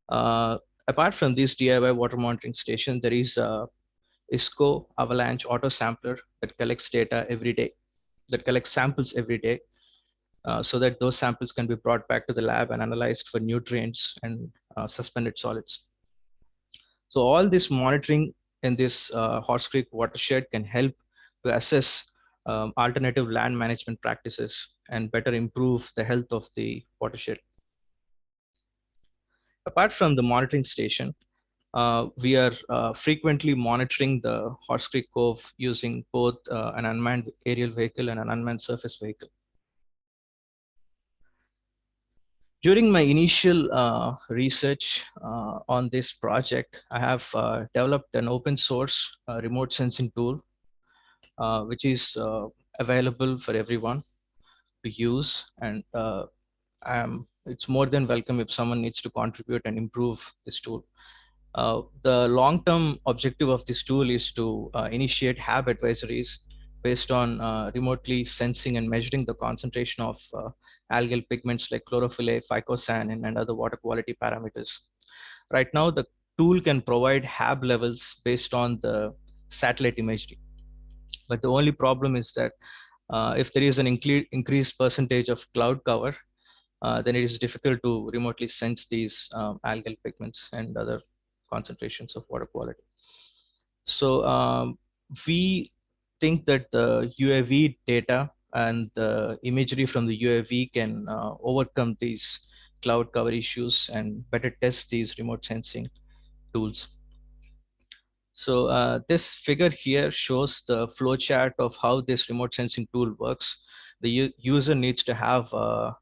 Apart from this DIY water monitoring station, there is a ISCO avalanche auto sampler that collects data every day, that collects samples every day, so that those samples can be brought back to the lab and analyzed for nutrients and suspended solids. So all this monitoring in this Horse Creek watershed can help to assess alternative land management practices and better improve the health of the watershed. Apart from the monitoring station, we are frequently monitoring the Horse Creek Cove using both an unmanned aerial vehicle and an unmanned surface vehicle. During my initial research on this project, I have developed an open source remote sensing tool, which is available for everyone to use. And it's more than welcome if someone needs to contribute and improve this tool. The long-term objective of this tool is to initiate HAB advisories based on remotely sensing and measuring the concentration of algal pigments like chlorophyll A, phycosanin, and other water quality parameters. Right now, the tool can provide HAB levels based on the satellite imagery. But the only problem is that if there is an increased percentage of cloud cover, then it is difficult to remotely sense these algal pigments and other concentrations of water quality. So we think that the UAV data and the imagery from the UAV can overcome these cloud cover issues and better test these remote sensing tools. So this figure here shows the flow chart of how this remote sensing tool works. The user needs to have a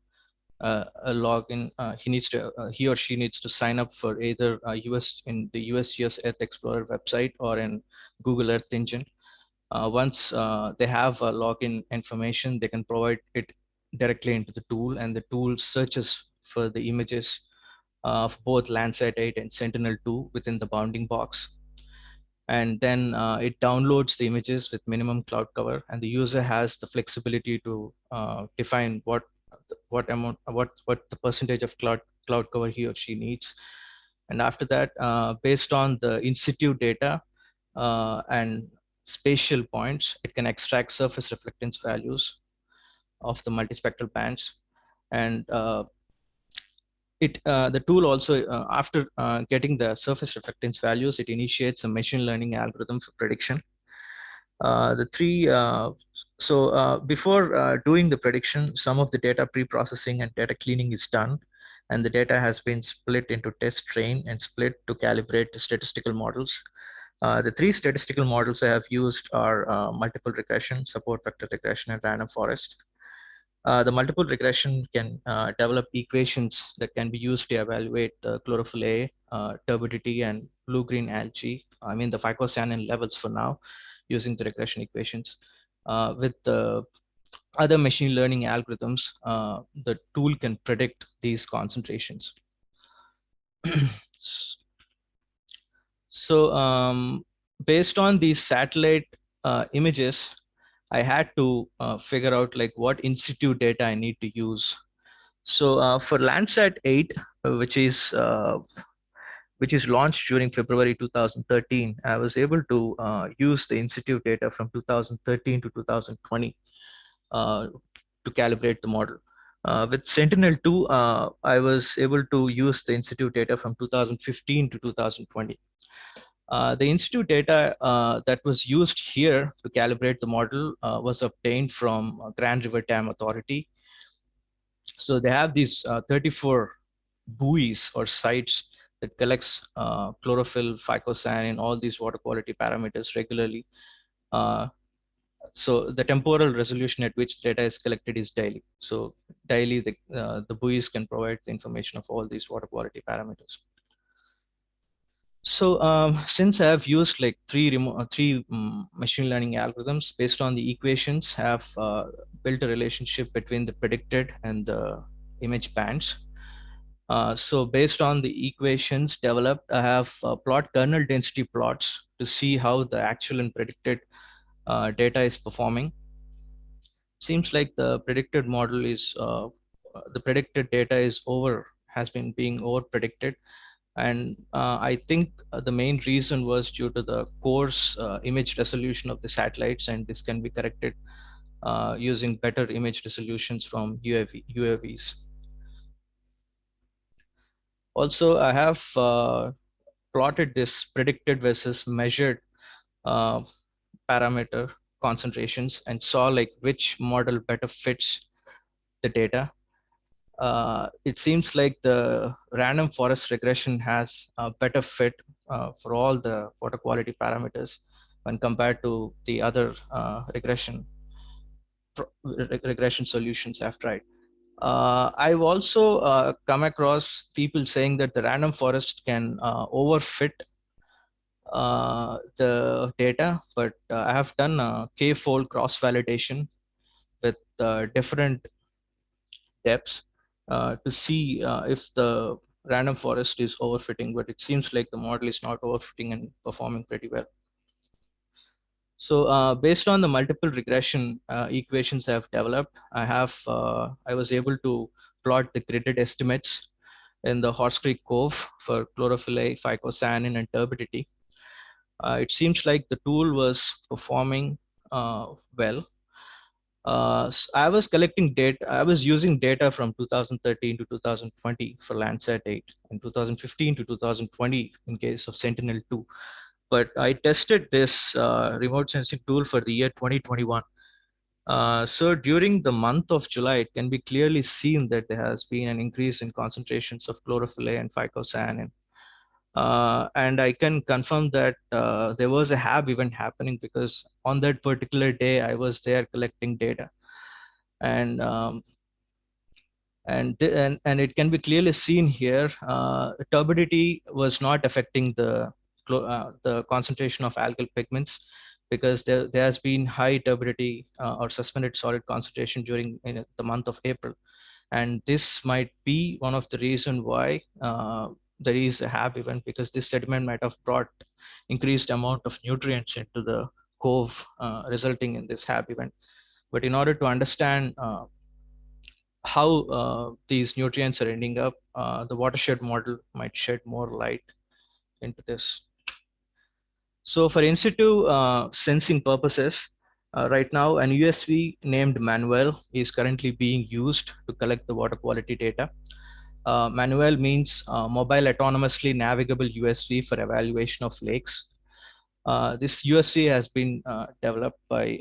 login. He or she needs to sign up for either in the USGS Earth Explorer website or in Google Earth Engine. Once they have a login information, they can provide it directly into the tool, and the tool searches for the images of both Landsat 8 and Sentinel-2 within the bounding box. And then it downloads the images with minimum cloud cover, and the user has the flexibility to define what the percentage of cloud cover he or she needs. And after that, based on the in situ data and spatial points, it can extract surface reflectance values of the multispectral bands. And the tool also, after getting the surface reflectance values, it initiates a machine learning algorithm for prediction. Before doing the prediction, some of the data pre-processing and data cleaning is done, and the data has been split into test, train, and split to calibrate the statistical models. The three statistical models I have used are multiple regression, support vector regression, and random forest. The multiple regression can develop equations that can be used to evaluate the chlorophyll A, turbidity, and blue-green algae I mean the phycocyanin levels for now using the regression equations. With the other machine learning algorithms, the tool can predict these concentrations. So based on these satellite images, I had to figure out like what institute data I need to use. So for Landsat 8, which is launched during February 2013, I was able to use the institute data from 2013 to 2020 to calibrate the model. With Sentinel-2, I was able to use the institute data from 2015 to 2020. The institute data that was used here to calibrate the model was obtained from Grand River Dam Authority. So they have these 34 buoys or sites that collects chlorophyll, phycocyanin, all these water quality parameters regularly. So the temporal resolution at which data is collected is daily. So daily, the buoys can provide the information of all these water quality parameters. So since I have used like three machine learning algorithms based on the equations, have built a relationship between the predicted and the image bands. So based on the equations developed, I have plot kernel density plots to see how the actual and predicted data is performing. Seems like the predicted model is the predicted data has been being over predicted, and I think the main reason was due to the coarse image resolution of the satellites, and this can be corrected using better image resolutions from UAVs. Also, I have plotted this predicted versus measured parameter concentrations and saw like which model better fits the data. It seems like the random forest regression has a better fit for all the water quality parameters when compared to the other regression solutions I've tried. I've also come across people saying that the random forest can overfit the data, but I have done a k-fold cross validation with different depths to see if the random forest is overfitting, but it seems like the model is not overfitting and performing pretty well. So based on the multiple regression equations I have developed, I was able to plot the gridded estimates in the Horse Creek Cove for chlorophyll A, phycocyanin, and turbidity. It seems like the tool was performing well. I was collecting data. I was using data from 2013 to 2020 for Landsat 8 and 2015 to 2020 in case of Sentinel-2. But I tested this remote sensing tool for the year 2021. So during the month of July, it can be clearly seen that there has been an increase in concentrations of chlorophyll A and phycocyanin. And I can confirm that there was a HAB event happening because on that particular day, I was there collecting data. And it can be clearly seen here, turbidity was not affecting the concentration of algal pigments because there has been high turbidity or suspended solid concentration during the month of April. And this might be one of the reason why there is a HAB event, because this sediment might have brought increased amount of nutrients into the cove, resulting in this HAB event. But in order to understand how these nutrients are ending up, the watershed model might shed more light into this. So for in situ sensing purposes, right now an USV named Manuel is currently being used to collect the water quality data. Manuel means mobile autonomously navigable USV for evaluation of lakes. This USV has been developed by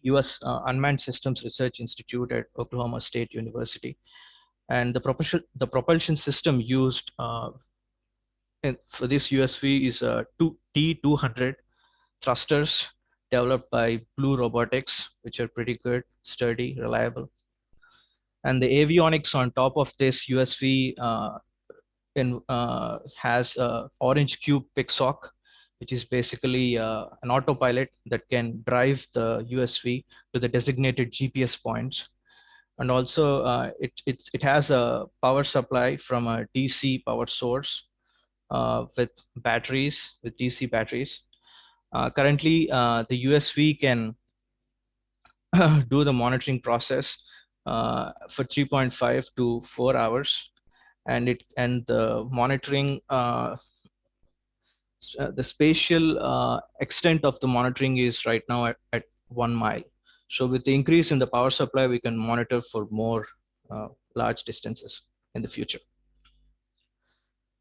US Unmanned Systems Research Institute at Oklahoma State University. And the propulsion system used for this USV is a T200 thrusters developed by Blue Robotics, which are pretty good, sturdy, reliable. And the avionics on top of this USV has a orange cube PICSOC, which is basically an autopilot that can drive the USV to the designated GPS points. And also it has a power supply from a DC power source with batteries, with DC batteries. Currently, the USV can do the monitoring process for 3.5 to 4 hours, and the monitoring the spatial extent of the monitoring is right now at 1 mile. So with the increase in the power supply, we can monitor for more large distances in the future.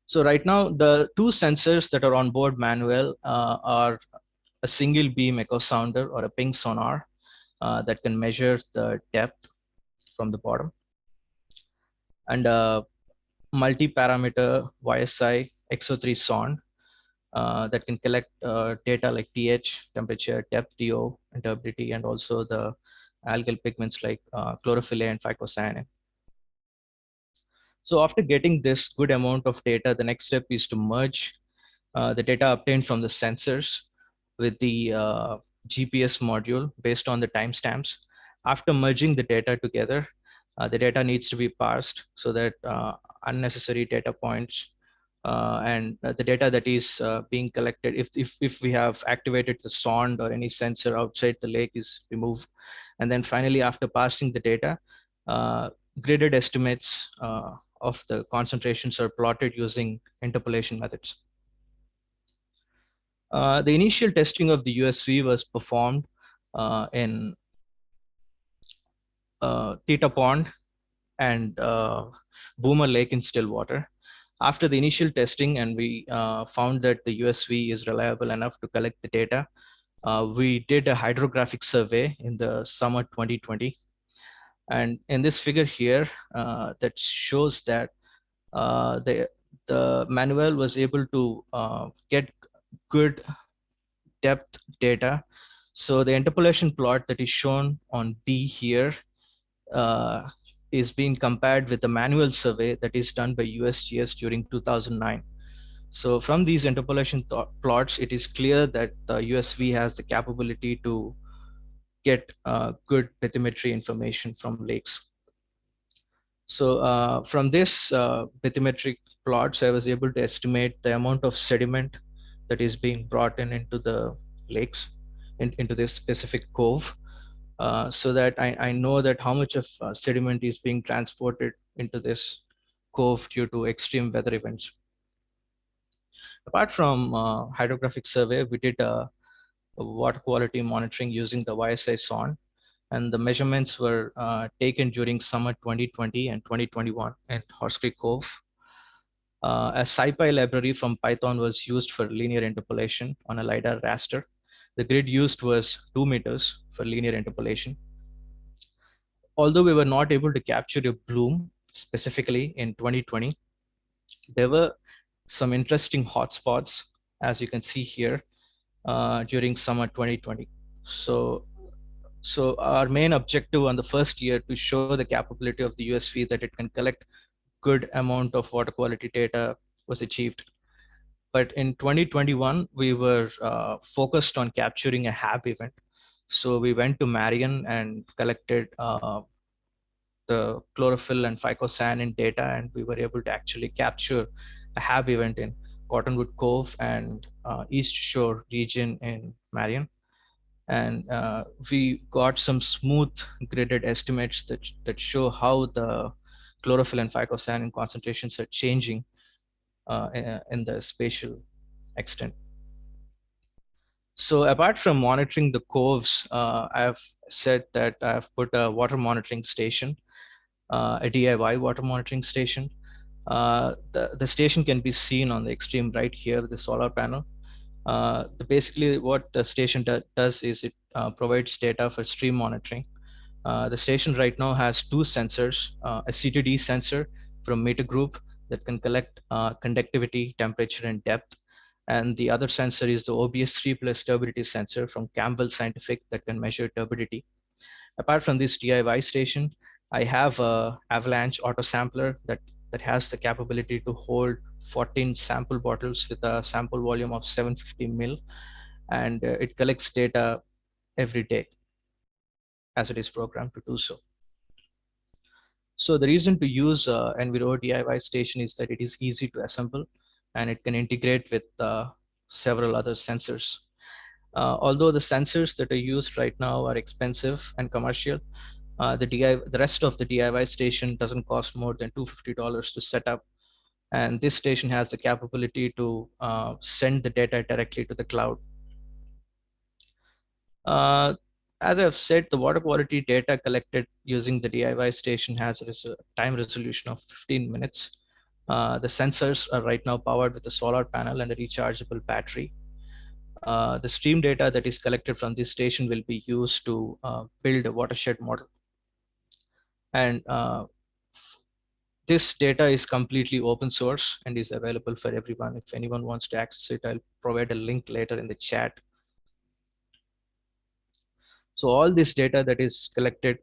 So right now, the two sensors that are on board Manuel are a single beam echo sounder or a ping sonar that can measure the depth from the bottom, and a multi-parameter YSI XO3 sonde that can collect data like pH, temperature, depth, DO, and turbidity, and also the algal pigments like chlorophyll A and phycocyanin. So after getting this good amount of data, the next step is to merge the data obtained from the sensors with the GPS module based on the timestamps. After merging the data together, the data needs to be parsed so that unnecessary data points and the data that is being collected, if we have activated the sonde or any sensor outside the lake, is removed. And then finally, after parsing the data, graded estimates of the concentrations are plotted using interpolation methods. The initial testing of the USV was performed in Theta Pond and Boomer Lake in Stillwater. After the initial testing, and we found that the USV is reliable enough to collect the data, we did a hydrographic survey in the summer 2020. And in this figure here, that shows that the Manuel was able to get good depth data. So the interpolation plot that is shown on B here is being compared with the manual survey that is done by USGS during 2009. So from these interpolation plots, it is clear that the USV has the capability to get good bathymetry information from lakes. So from this bathymetric plots, I was able to estimate the amount of sediment that is being brought into the lakes, into this specific cove. So that I know that how much of sediment is being transported into this cove due to extreme weather events. Apart from hydrographic survey, we did water quality monitoring using the YSI sonde, and the measurements were taken during summer 2020 and 2021 at Horse Creek Cove. A SciPy library from Python was used for linear interpolation on a LiDAR raster. The grid used was 2 meters for linear interpolation. Although we were not able to capture a bloom specifically in 2020, there were some interesting hotspots, as you can see here, during summer 2020. So our main objective on the first year to show the capability of the USV that it can collect good amount of water quality data was achieved. But in 2021, we were focused on capturing a HAB event. So we went to Marion and collected the chlorophyll and phycocyanin data, and we were able to actually capture a HAB event in Cottonwood Cove and East Shore region in Marion. And we got some smooth gridded estimates that show how the chlorophyll and phycocyanin concentrations are changing in the spatial extent. So apart from monitoring the coves, I've said that I've put a water monitoring station, a DIY water monitoring station. The station can be seen on the extreme right here, the solar panel. Basically what the station does is it provides data for stream monitoring. The station right now has 2 sensors, a CTD sensor from Meter Group that can collect conductivity, temperature, and depth. And the other sensor is the OBS3 plus turbidity sensor from Campbell Scientific that can measure turbidity. Apart from this DIY station, I have a Avalanche auto sampler that that has the capability to hold 14 sample bottles with a sample volume of 750 mil, and it collects data every day as it is programmed to do so. So the reason to use Enviro DIY station is that it is easy to assemble and it can integrate with several other sensors. Although the sensors that are used right now are expensive and commercial, the rest of the DIY station doesn't cost more than $250 to set up. And this station has the capability to send the data directly to the cloud. As I've said, the water quality data collected using the DIY station has a time resolution of 15 minutes. The sensors are right now powered with a solar panel and a rechargeable battery. The stream data that is collected from this station will be used to build a watershed model. And this data is completely open source and is available for everyone. If anyone wants to access it, I'll provide a link later in the chat. So all this data that is collected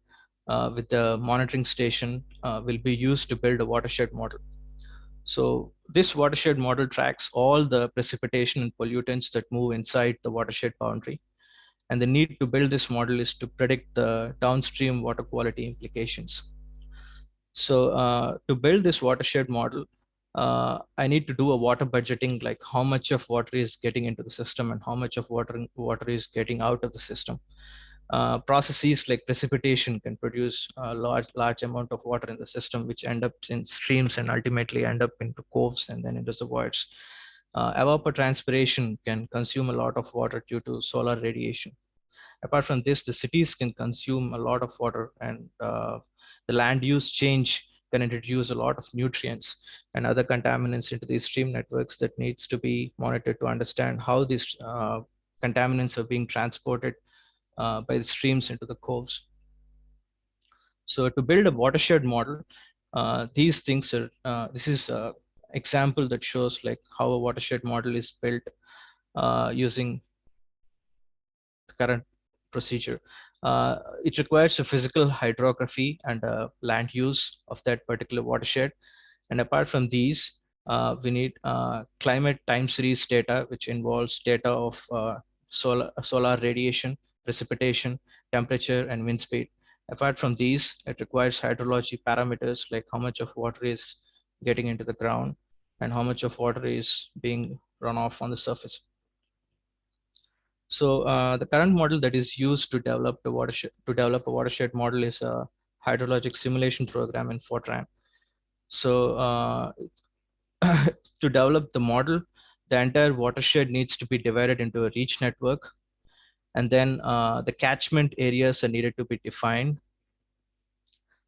with the monitoring station will be used to build a watershed model. So this watershed model tracks all the precipitation and pollutants that move inside the watershed boundary. And the need to build this model is to predict the downstream water quality implications. So to build this watershed model, I need to do a water budgeting, like how much of water is getting into the system and how much of water is getting out of the system. Processes like precipitation can produce a large amount of water in the system, which end up in streams and ultimately end up into coves and then in reservoirs. Evapotranspiration can consume a lot of water due to solar radiation. Apart from this, the cities can consume a lot of water, and the land use change can introduce a lot of nutrients and other contaminants into these stream networks that needs to be monitored to understand how these contaminants are being transported by the streams into the coves. So to build a watershed model, these things are, this is an example that shows like how a watershed model is built using the current procedure. It requires a physical hydrography and land use of that particular watershed. And apart from these, we need climate time series data, which involves data of solar radiation, precipitation, temperature, and wind speed. Apart from these, it requires hydrology parameters like how much of water is getting into the ground and how much of water is being run off on the surface. So the current model that is used to develop a watershed model is a hydrologic simulation program in Fortran. So to develop the model, the entire watershed needs to be divided into a reach network, and then the catchment areas are needed to be defined.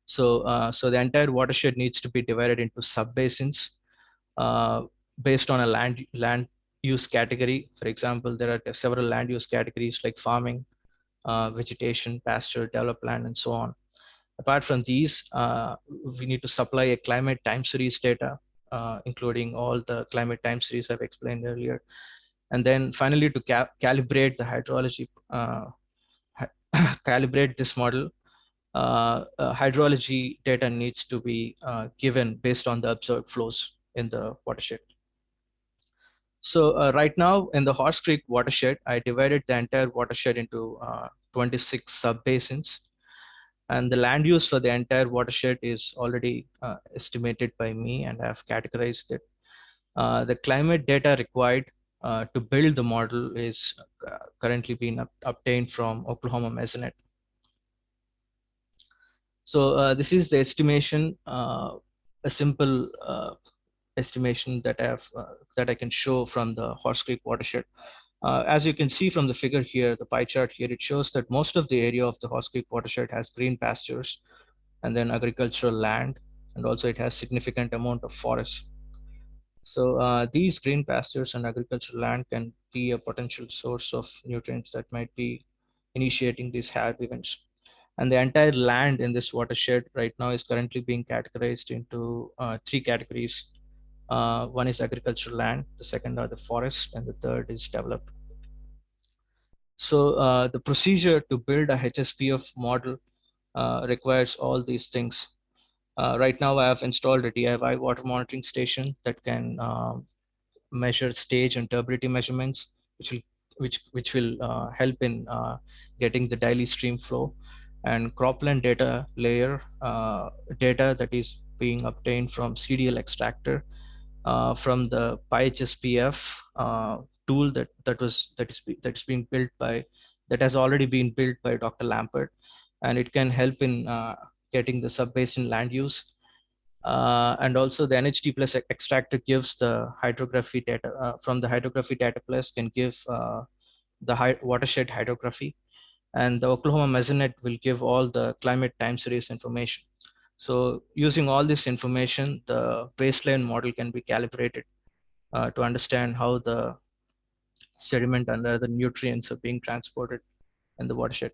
So so the entire watershed needs to be divided into sub-basins based on a land use category. For example, there are several land use categories like farming, vegetation, pasture, developed land, and so on. Apart from these, we need to supply a climate time series data, including all the climate time series I've explained earlier. And then finally, to calibrate the hydrology, calibrate this model, hydrology data needs to be given based on the observed flows in the watershed. So right now in the Horse Creek watershed, I divided the entire watershed into 26 sub-basins. And the land use for the entire watershed is already estimated by me, and I've categorized it. The climate data required to build the model is currently being obtained from Oklahoma Mesonet. So this is the estimation, a simple estimation that I can show from the Horse Creek watershed. As you can see from the figure here, the pie chart here, it shows that most of the area of the Horse Creek watershed has green pastures and then agricultural land, and also it has significant amount of forest. So these green pastures and agricultural land can be a potential source of nutrients that might be initiating these HAB events. And the entire land in this watershed right now is currently being categorized into 3 categories. One is agricultural land, the second are the forest, and the third is developed. So the procedure to build a HSPF model requires all these things. Right now, I have installed a DIY water monitoring station that can measure stage and turbidity measurements, which will help in getting the daily stream flow, and cropland data layer data that is being obtained from CDL extractor from the PyHSPF tool that is being built by that has already been built by Dr. Lampert, and it can help in getting the subbasin land use. And also the NHD plus extractor gives the hydrography data from the hydrography data plus can give the watershed hydrography, and the Oklahoma Mesonet will give all the climate time series information. So using all this information, the baseline model can be calibrated to understand how the sediment and the nutrients are being transported in the watershed.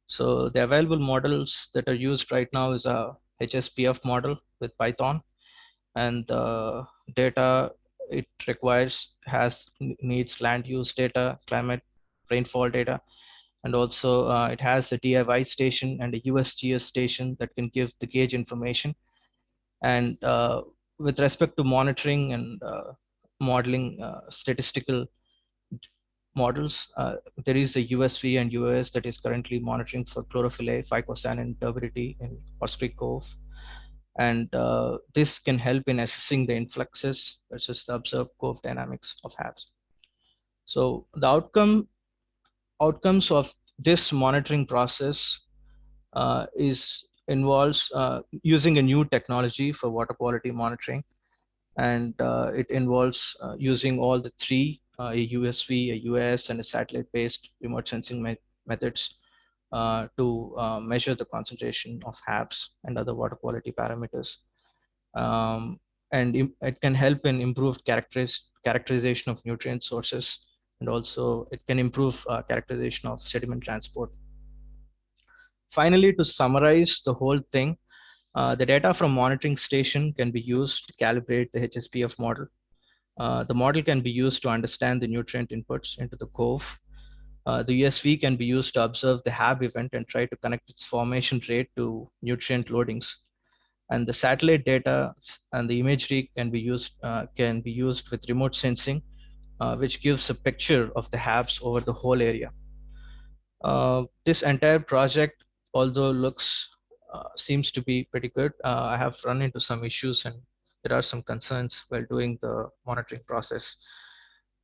So the available models that are used right now is a HSPF model with Python, and the data it requires needs land use data, climate, rainfall data, and also it has a DIY station and a USGS station that can give the gauge information. And with respect to monitoring and modeling statistical models, there is a USV and UAS that is currently monitoring for chlorophyll A, phycosan, and turbidity in Phosphoric Cove. And this can help in assessing the influxes versus the observed cove dynamics of HABs. So the outcomes of this monitoring process involves using a new technology for water quality monitoring, and it involves using all the three a USV, a UAS, and a satellite-based remote sensing methods to measure the concentration of HABs and other water quality parameters. And it can help in improved characterization of nutrient sources, and also it can improve characterization of sediment transport. Finally, to summarize the whole thing, the data from monitoring station can be used to calibrate the HSPF model. The model can be used to understand the nutrient inputs into the cove. The USV can be used to observe the HAB event and try to connect its formation rate to nutrient loadings. And the satellite data and the imagery can be used with remote sensing, which gives a picture of the HABs over the whole area. This entire project, although seems to be pretty good, I have run into some issues and there are some concerns while doing the monitoring process.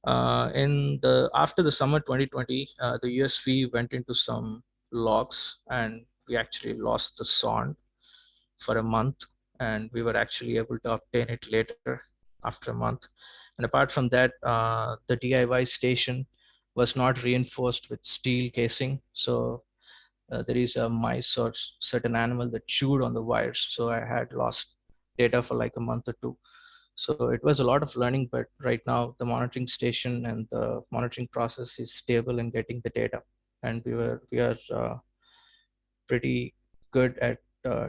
After the summer 2020, the USV went into some logs and we actually lost the sonde for a month, and we were actually able to obtain it later after a month. And apart from that, the DIY station was not reinforced with steel casing, so there is a mice or certain animal that chewed on the wires, so I had lost data for like a month or two. So it was a lot of learning, but right now the monitoring station and the monitoring process is stable in getting the data, and we are pretty good at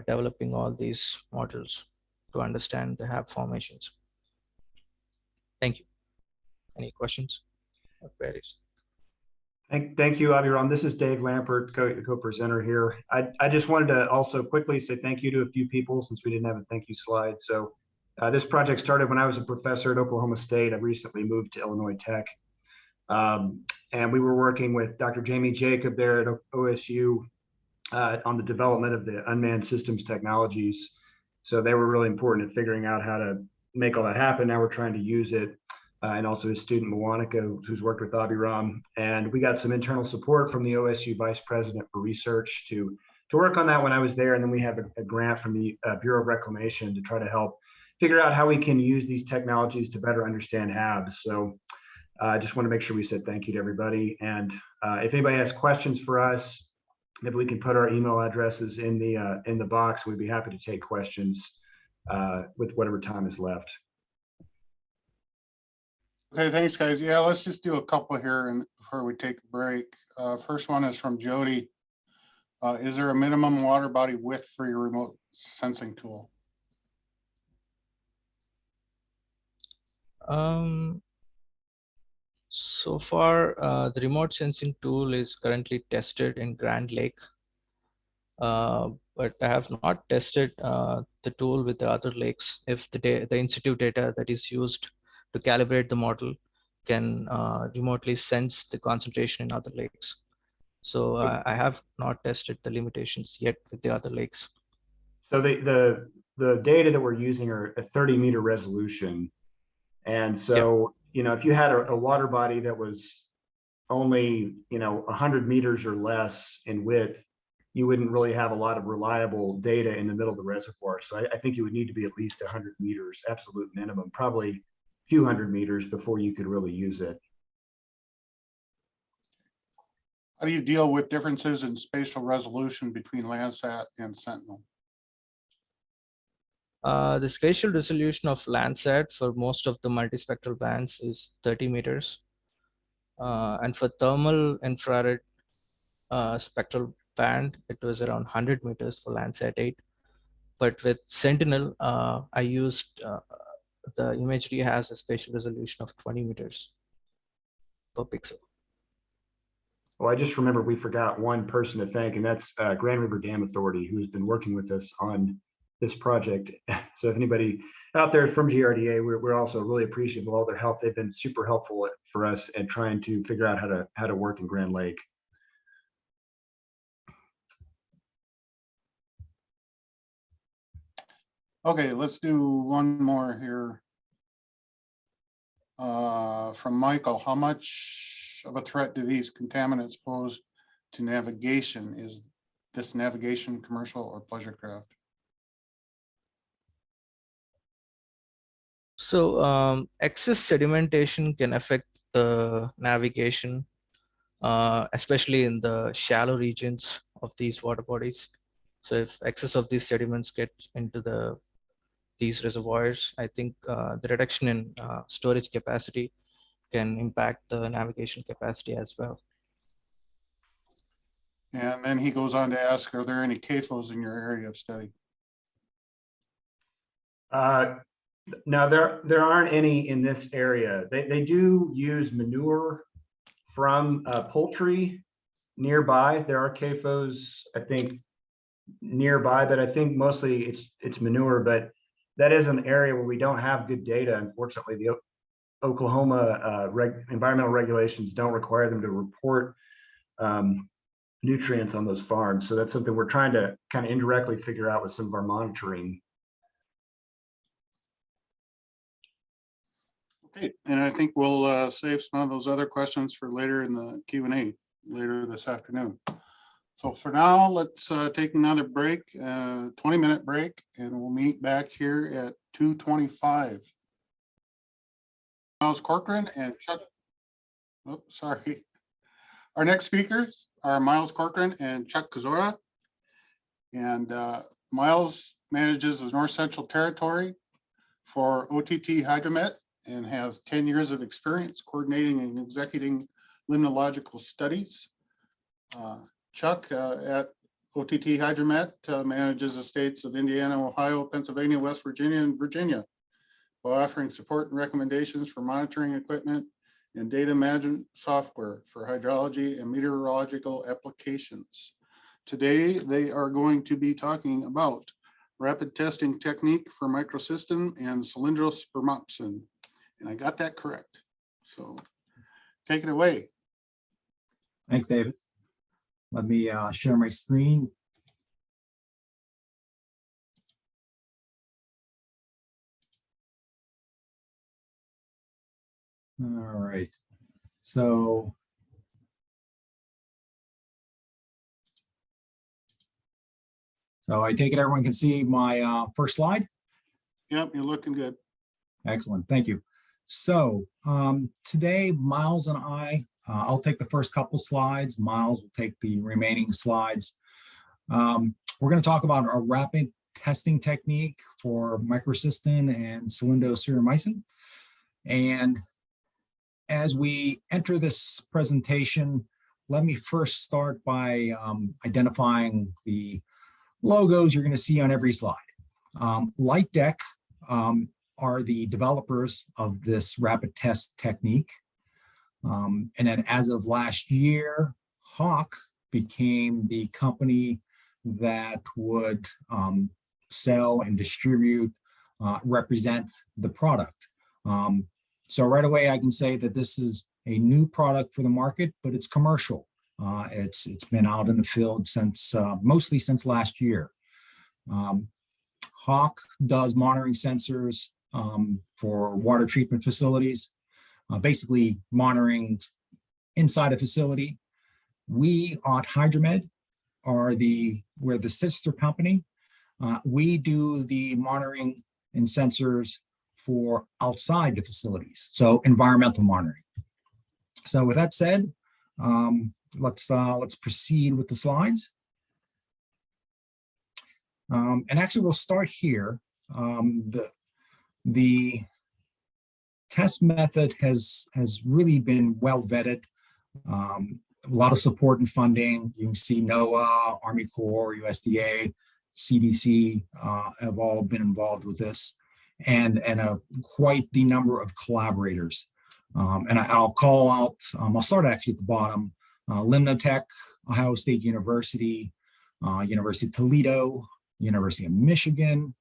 developing all these models to understand the HAB formations. Thank you. Any questions or queries? Thank you, Aviram. This is Dave Lampert, co-presenter here. I just wanted to also quickly say thank you to a few people since we didn't have a thank you slide. So this project started when I was a professor at Oklahoma State. I recently moved to Illinois Tech. And we were working with Dr. Jamie Jacob there at OSU on the development of the unmanned systems technologies. So they were really important in figuring out how to make all that happen. Now we're trying to use it. And also his student Moanica, who's worked with Abiram. And we got some internal support from the OSU Vice President for Research to work on that when I was there. And then we have a grant from the Bureau of Reclamation to try to help figure out how we can use these technologies to better understand HABs. So I just want to make sure we said thank you to everybody. And if anybody has questions for us, maybe we can put our email addresses in the box. We'd be happy to take questions with whatever time is left. Okay, thanks, guys. Yeah, let's just do a couple here and before we take a break. First one is from Jody. Is there a minimum water body width for your remote sensing tool? So far, the remote sensing tool is currently tested in Grand Lake. but I have not tested the tool with the other lakes. If the institute data that is used to calibrate the model can remotely sense the concentration in other lakes. So I have not tested the limitations yet with the other lakes. So the data that we're using are a 30-meter resolution. And so, if you had a water body that was only, 100 meters or less in width, you wouldn't really have a lot of reliable data in the middle of the reservoir. So I think you would need to be at least 100 meters, absolute minimum, probably a few hundred meters before you could really use it. How do you deal with differences in spatial resolution between Landsat and Sentinel? The spatial resolution of Landsat for most of the multispectral bands is 30 meters. And for thermal infrared spectral band, it was around 100 meters for Landsat 8. But with Sentinel, I used the imagery has a spatial resolution of 20 meters per pixel. Well, I just remember we forgot one person to thank, and that's Grand River Dam Authority, who's been working with us on this project. So if anybody out there from GRDA, we're also really appreciative of all their help. They've been super helpful for us in trying to figure out how to work in Grand Lake. Okay, let's do one more here. From Michael, how much of a threat do these contaminants pose to navigation? Is this navigation commercial or pleasure craft? So excess sedimentation can affect the navigation, especially in the shallow regions of these water bodies. So if excess of these sediments get into these reservoirs, I think the reduction in storage capacity can impact the navigation capacity as well. And then he goes on to ask, are there any CAFOs in your area of study? No, there aren't any in this area. They do use manure from poultry nearby. There are CAFOs, I think, nearby, but I think mostly it's manure. But that is an area where we don't have good data. Unfortunately, the Oklahoma environmental regulations don't require them to report nutrients on those farms. So that's something we're trying to kind of indirectly figure out with some of our monitoring. Okay, and I think we'll save some of those other questions for later in the Q&A later this afternoon. So for now, let's take another break, 20-minute break, and we'll meet back here at 2:25. Miles Corcoran and Chuck. Oh, sorry. Our next speakers are Miles Corcoran and Chuck Kozora. And Miles manages the North Central Territory for OTT Hydromet and has 10 years of experience coordinating and executing limnological studies. Chuck at OTT Hydromet manages the states of Indiana, Ohio, Pennsylvania, West Virginia, and Virginia, while offering support and recommendations for monitoring equipment and data management software for hydrology and meteorological applications. Today, they are going to be talking about rapid testing technique for microcystin and cylindrospermopsin. And I got that correct. So take it away. Thanks, David. Let me share my screen. All right. So I take it everyone can see my first slide. Yep, you're looking good. Excellent, thank you. So today, Miles and I'll take the first couple slides. Miles will take the remaining slides. We're going to talk about a rapid testing technique for microcystin and cylindroceromycin. And as we enter this presentation, let me first start by identifying the logos you're going to see on every slide. LightDeck are the developers of this rapid test technique. And then as of last year, Hawk became the company that would sell and distribute, represent the product. So right away, I can say that this is a new product for the market, but it's commercial. It's been out in the field since mostly since last year. Hawk does monitoring sensors for water treatment facilities, basically monitoring inside a facility. We at Hydromed we're the sister company. We do the monitoring and sensors for outside the facilities, so environmental monitoring. So with that said, let's proceed with the slides. And actually, we'll start here. The test method has really been well vetted. A lot of support and funding. You can see NOAA, Army Corps, USDA, CDC have all been involved with this, and quite the number of collaborators. And I'll call out, I'll start actually at the bottom, Limnotech, Ohio State University, University of Toledo, University of Michigan,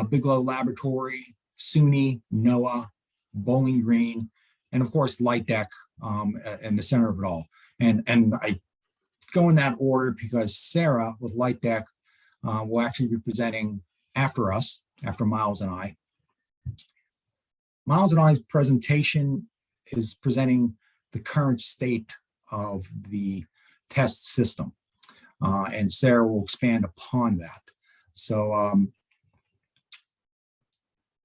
Bigelow Laboratory, SUNY, NOAA, Bowling Green, and of course, Light Deck in the center of it all. And I go in that order because Sarah with Light Deck will actually be presenting after us, after Miles and I. Miles and I's presentation is presenting the current state of the test system. And Sarah will expand upon that. So,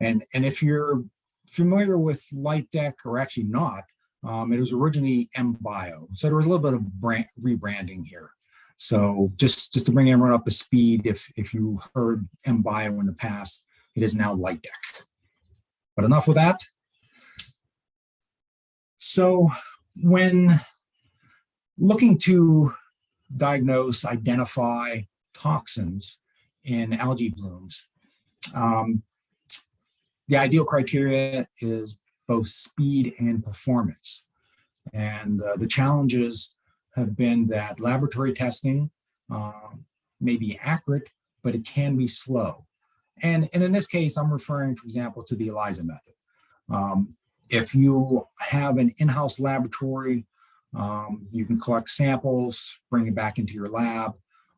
and if you're familiar with Light Deck, or actually not, it was originally MBio. So there was a little bit of rebranding here. So just to bring everyone up to speed, if you heard MBio in the past, it is now Light Deck. But enough with that. So when looking to diagnose, identify toxins in algae blooms, the ideal criteria is both speed and performance. And the challenges have been that laboratory testing may be accurate, but it can be slow. And in this case, I'm referring, for example, to the ELISA method. If you have an in-house laboratory, you can collect samples, bring it back into your lab,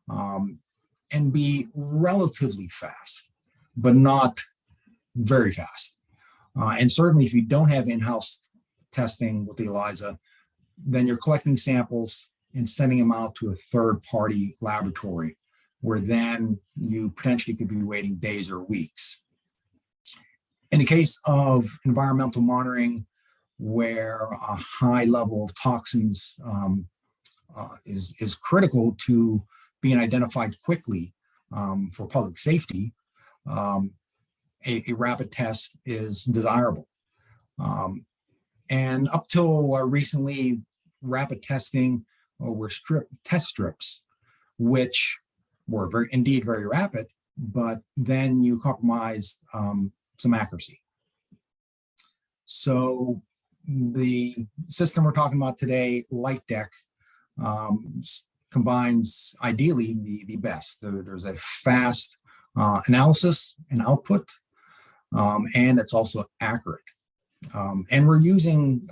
and be relatively fast, but not very fast. And certainly if you don't have in-house testing with the ELISA, then you're collecting samples and sending them out to a third-party laboratory, where then you potentially could be waiting days or weeks. In the case of environmental monitoring, where a high level of toxins is critical to being identified quickly for public safety, a rapid test is desirable. And up till recently, rapid testing were test strips, which were indeed very rapid, but then you compromised some accuracy. So the system we're talking about today, Light Deck, combines ideally the best. There's a fast analysis and output, and it's also accurate. And we're using,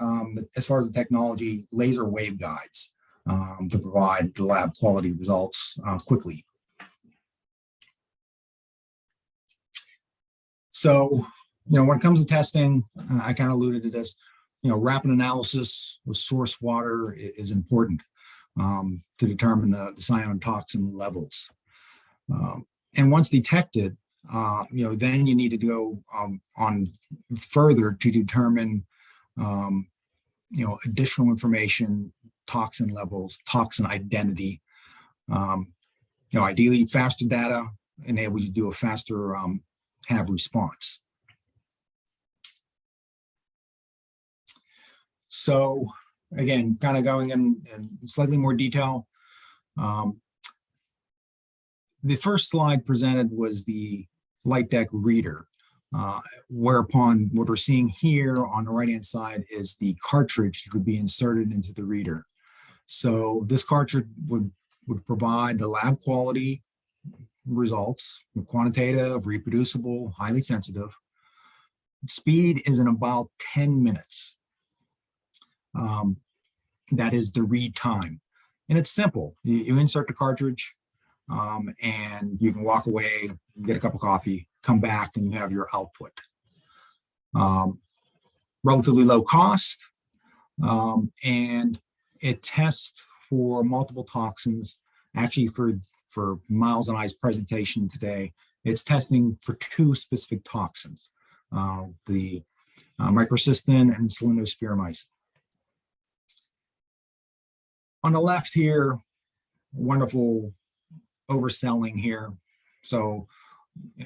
as far as the technology, laser waveguides to provide the lab quality results quickly. So, when it comes to testing, I kind of alluded to this, rapid analysis with source water is important to determine the cyanotoxin levels. And once detected, then you need to go on further to determine, additional information, toxin levels, toxin identity. Ideally faster data enables you to do a faster HAB response. So again, kind of going in slightly more detail. The first slide presented was the Light Deck reader, whereupon what we're seeing here on the right-hand side is the cartridge that would be inserted into the reader. So this cartridge would provide the lab quality results, quantitative, reproducible, highly sensitive. Speed is in about 10 minutes. That is the read time. And it's simple. You insert the cartridge and you can walk away, get a cup of coffee, come back, and you have your output. Relatively low cost, and it tests for multiple toxins. Actually, for Miles and I's presentation today, it's testing for 2 specific toxins, the microcystin and cylindrospiromycin. On the left here, wonderful overselling here. So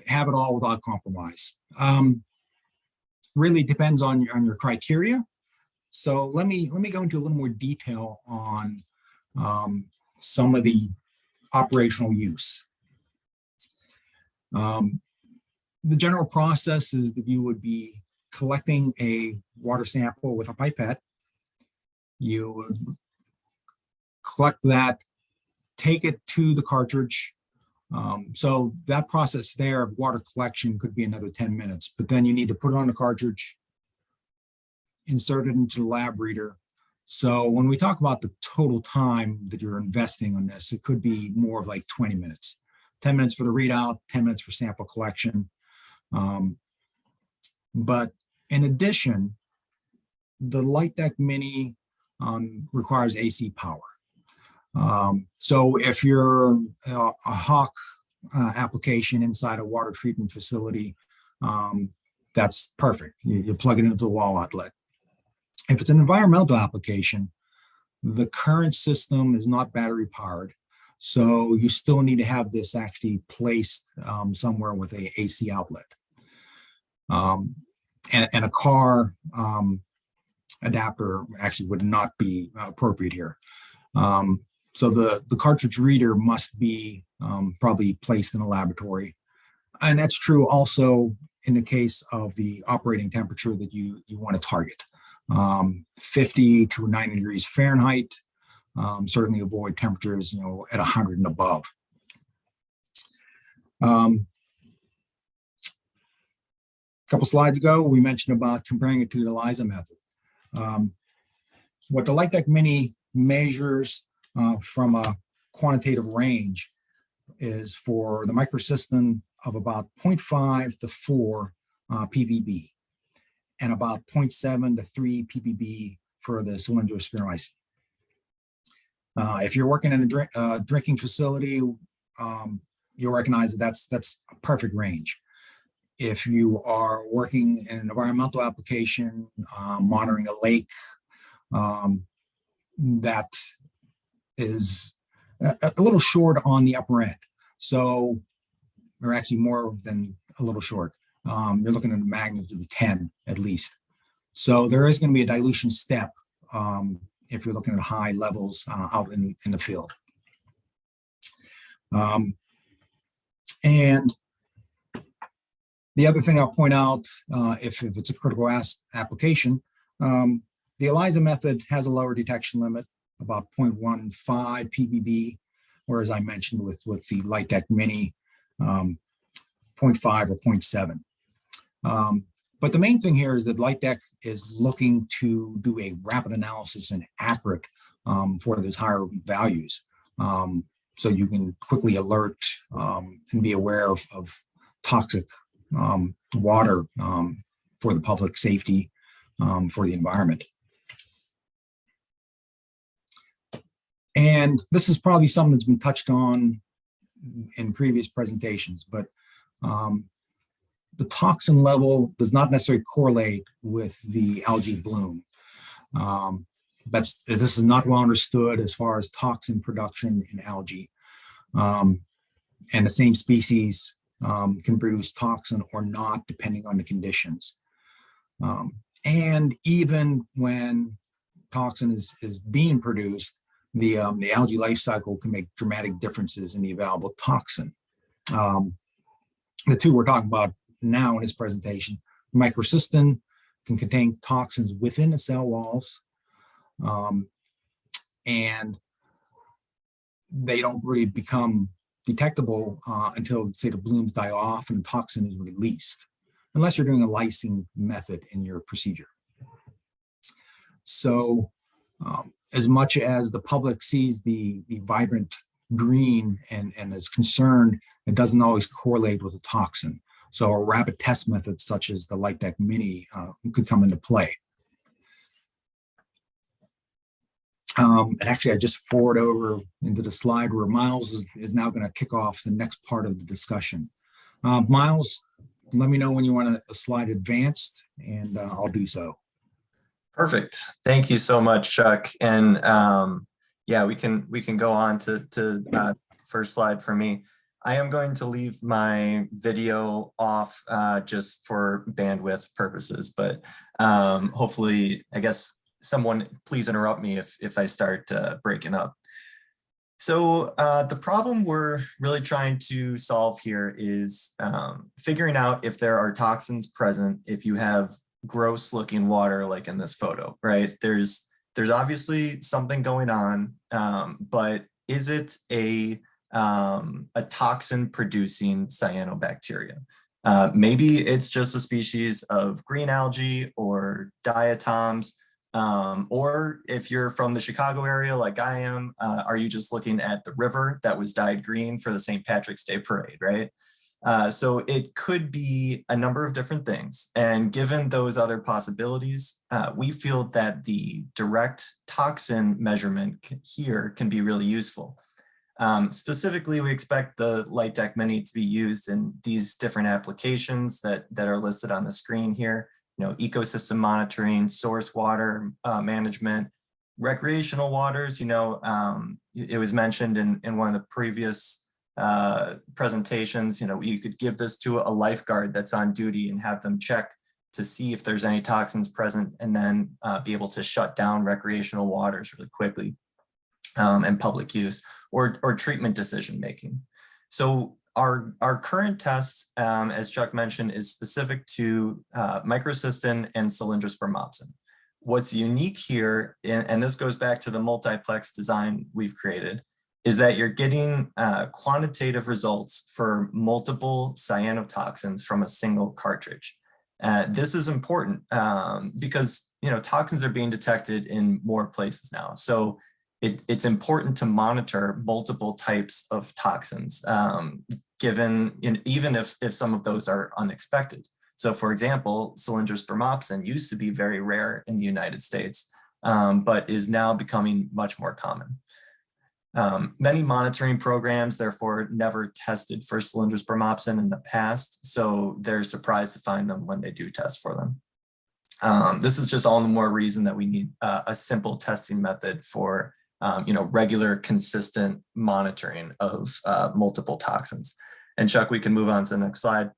have it all without compromise. Really depends on your criteria. So let me go into a little more detail on some of the operational use. The general process is that you would be collecting a water sample with a pipette. You would collect that, take it to the cartridge. So that process there of water collection could be another 10 minutes, but then you need to put it on the cartridge, insert it into the lab reader. So when we talk about the total time that you're investing on this, it could be more of like 20 minutes, 10 minutes for the readout, 10 minutes for sample collection. But in addition, the Light Deck Mini requires AC power. So if you're a HAB application inside a water treatment facility, that's perfect. You plug it into the wall outlet. If it's an environmental application, the current system is not battery powered. So you still need to have this actually placed somewhere with a AC outlet. And a car adapter actually would not be appropriate here. So the cartridge reader must be probably placed in a laboratory. And that's true also in the case of the operating temperature that you want to target. 50 to 90 degrees Fahrenheit, certainly avoid temperatures, at 100 and above. A couple slides ago, we mentioned about comparing it to the ELISA method. What the Light Deck Mini measures from a quantitative range is for the microcystin of about 0.5 to 4 ppb and about 0.7 to 3 ppb for the cylindrospiromycin. If you're working in a drinking facility, you'll recognize that that's a perfect range. If you are working in an environmental application, monitoring a lake, that is a little short on the upper end. So, or actually more than a little short. You're looking at a magnitude of 10 at least. So there is going to be a dilution step if you're looking at high levels out in the field. And the other thing I'll point out, if it's a critical application, the ELISA method has a lower detection limit, about 0.15 ppb, whereas I mentioned with the Light Deck Mini, 0.5 or 0.7. But the main thing here is that Light Deck is looking to do a rapid analysis and accurate for those higher values. So you can quickly alert and be aware of toxic water for the public safety, for the environment. And this is probably something that's been touched on in previous presentations, but the toxin level does not necessarily correlate with the algae bloom. This is not well understood as far as toxin production in algae. And the same species can produce toxin or not, depending on the conditions. And even when toxin is being produced, the algae life cycle can make dramatic differences in the available toxin. The two we're talking about now in this presentation, microcystin can contain toxins within the cell walls, and they don't really become detectable until, say, the blooms die off and the toxin is released, unless you're doing a lysing method in your procedure. So as much as the public sees the vibrant green and is concerned, it doesn't always correlate with a toxin. So a rapid test method such as the Light Deck Mini could come into play. And actually, I just forward over into the slide where Miles is now going to kick off the next part of the discussion. Miles, let me know when you want a slide advanced, and I'll do so. Perfect. Thank you so much, Chuck. And yeah, we can go on to first slide for me. I am going to leave my video off just for bandwidth purposes, but hopefully, I guess someone please interrupt me if I start breaking up. So the problem we're really trying to solve here is figuring out if there are toxins present if you have gross looking water like in this photo, right? There's obviously something going on, but is it a toxin producing cyanobacteria? Maybe it's just a species of green algae or diatoms, or if you're from the Chicago area like I am, are you just looking at the river that was dyed green for the St. Patrick's Day parade, right? So it could be a number of different things. And given those other possibilities, we feel that the direct toxin measurement here can be really useful. Specifically, we expect the Light Deck Mini to be used in these different applications that are listed on the screen here. You know, ecosystem monitoring, source water management, recreational waters. You know, it was mentioned in one of the previous presentations. You know, you could give this to a lifeguard that's on duty and have them check to see if there's any toxins present, and then be able to shut down recreational waters really quickly, and public use or treatment decision making. So our current test, as Chuck mentioned, is specific to microcystin and cylindrospermopsin. What's unique here, and this goes back to the multiplex design we've created, is that you're getting quantitative results for multiple cyanotoxins from a single cartridge. This is important because, you know, toxins are being detected in more places now. So it's important to monitor multiple types of toxins, given even if some of those are unexpected. So for example, cylindrospermopsin used to be very rare in the United States, but is now becoming much more common. Many monitoring programs, therefore, never tested for cylindrospermopsin in the past, so they're surprised to find them when they do test for them. This is just all the more reason that we need a simple testing method for you know, regular, consistent monitoring of multiple toxins. And Chuck, we can move on to the next slide.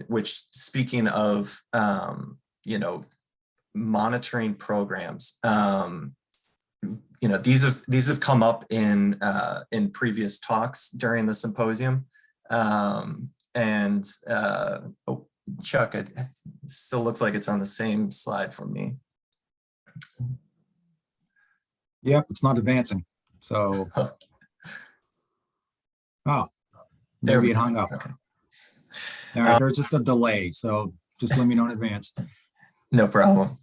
Which, speaking of you know, monitoring programs, you know, these have come up in previous talks during the symposium, and oh, Chuck, it still looks like it's on the same slide for me. Yep, it's not advancing. So, oh, maybe it hung up. Okay. All right, there's just a delay, so just let me know in advance. No problem.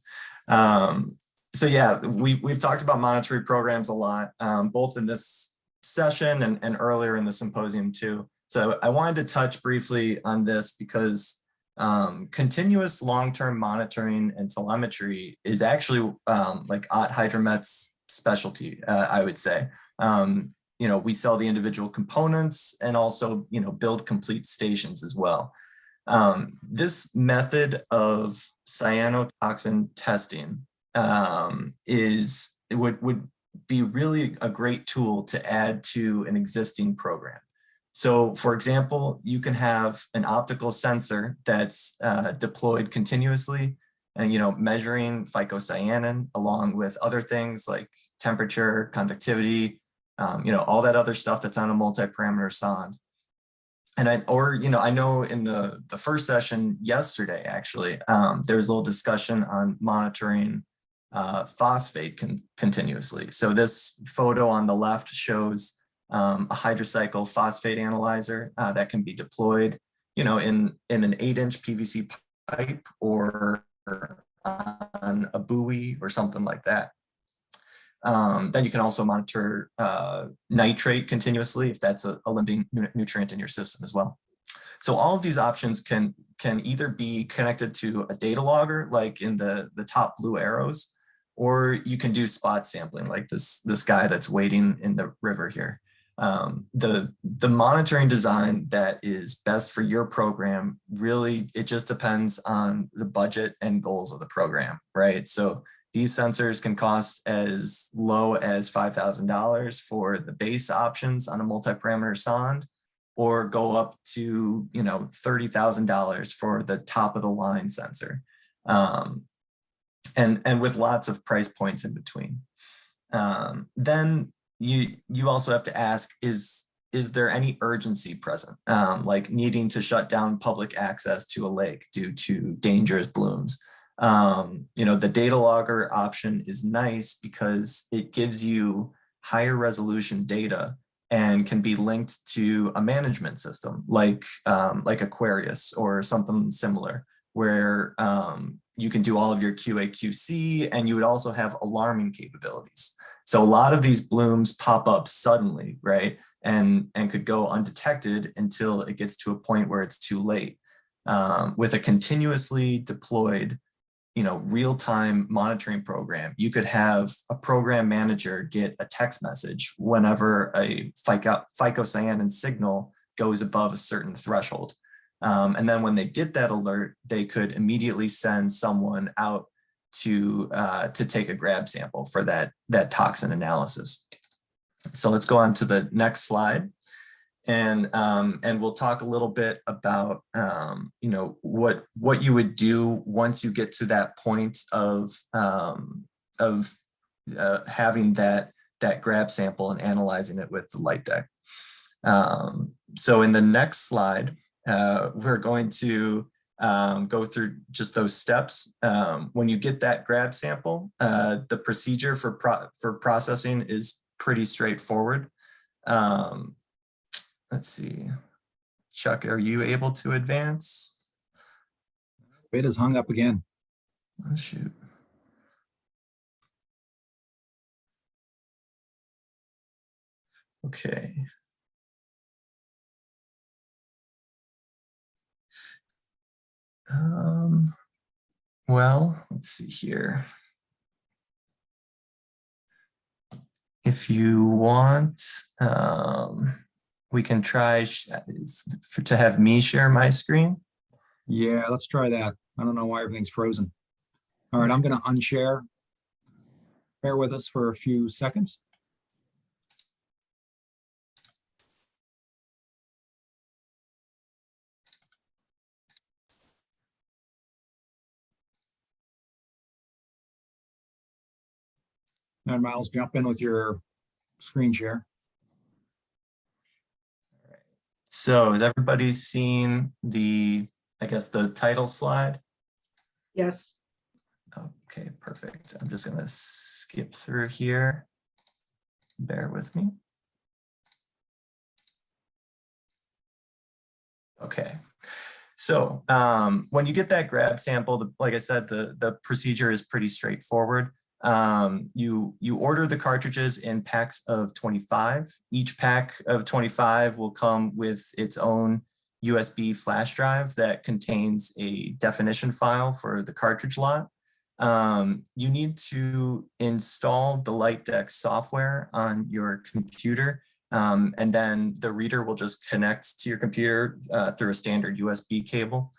So yeah, we've talked about monitoring programs a lot, both in this session and earlier in the symposium too. So I wanted to touch briefly on this because continuous long-term monitoring and telemetry is actually like Ott Hydromet's specialty, I would say. You know, we sell the individual components and also, you know, build complete stations as well. This method of cyanotoxin testing would be really a great tool to add to an existing program. So for example, you can have an optical sensor that's deployed continuously and, you know, measuring phycocyanin along with other things like temperature, conductivity, you know, all that other stuff that's on a multi-parameter sonde. And I know in the first session yesterday, actually, there was a little discussion on monitoring phosphate continuously. So this photo on the left shows a hydrocycle phosphate analyzer that can be deployed, in an 8-inch PVC pipe or on a buoy or something like that. Then you can also monitor nitrate continuously if that's a limiting nutrient in your system as well. So all of these options can either be connected to a data logger, like in the top blue arrows, or you can do spot sampling like this guy that's wading in the river here. The monitoring design that is best for your program, really, it just depends on the budget and goals of the program, right? So these sensors can cost as low as $5,000 for the base options on a multi-parameter sonde, or go up to $30,000 for the top of the line sensor, and with lots of price points in between. Then you also have to ask, is there any urgency present, like needing to shut down public access to a lake due to dangerous blooms? The data logger option is nice because it gives you higher resolution data and can be linked to a management system like Aquarius or something similar, where you can do all of your QA/QC, and you would also have alarming capabilities. So a lot of these blooms pop up suddenly, right? And could go undetected until it gets to a point where it's too late. With a continuously deployed real-time monitoring program, you could have a program manager get a text message whenever a phycocyanin signal goes above a certain threshold. And then when they get that alert, they could immediately send someone out to take a grab sample for that toxin analysis. So let's go on to the next slide. And we'll talk a little bit about what you would do once you get to that point of having that grab sample and analyzing it with the light deck. So in the next slide, we're going to go through just those steps. When you get that grab sample, the procedure for processing is pretty straightforward. Let's see, Chuck, are you able to advance? It is hung up again. Oh, shoot. Okay. Well, let's see here. If you want, we can try to have me share my screen. Yeah, let's try that. I don't know why everything's frozen. All right, I'm going to unshare. Bear with us for a few seconds. And Miles, jump in with your screen share. So has everybody seen the title slide? Yes. Okay, perfect. I'm just gonna skip through here. Bear with me. Okay. So when you get that grab sample, like I said, the procedure is pretty straightforward. You order the cartridges in packs of 25. Each pack of 25 will come with its own USB flash drive that contains a definition file for the cartridge lot. You need to install the Light Deck software on your computer, and then the reader will just connect to your computer through a standard USB cable.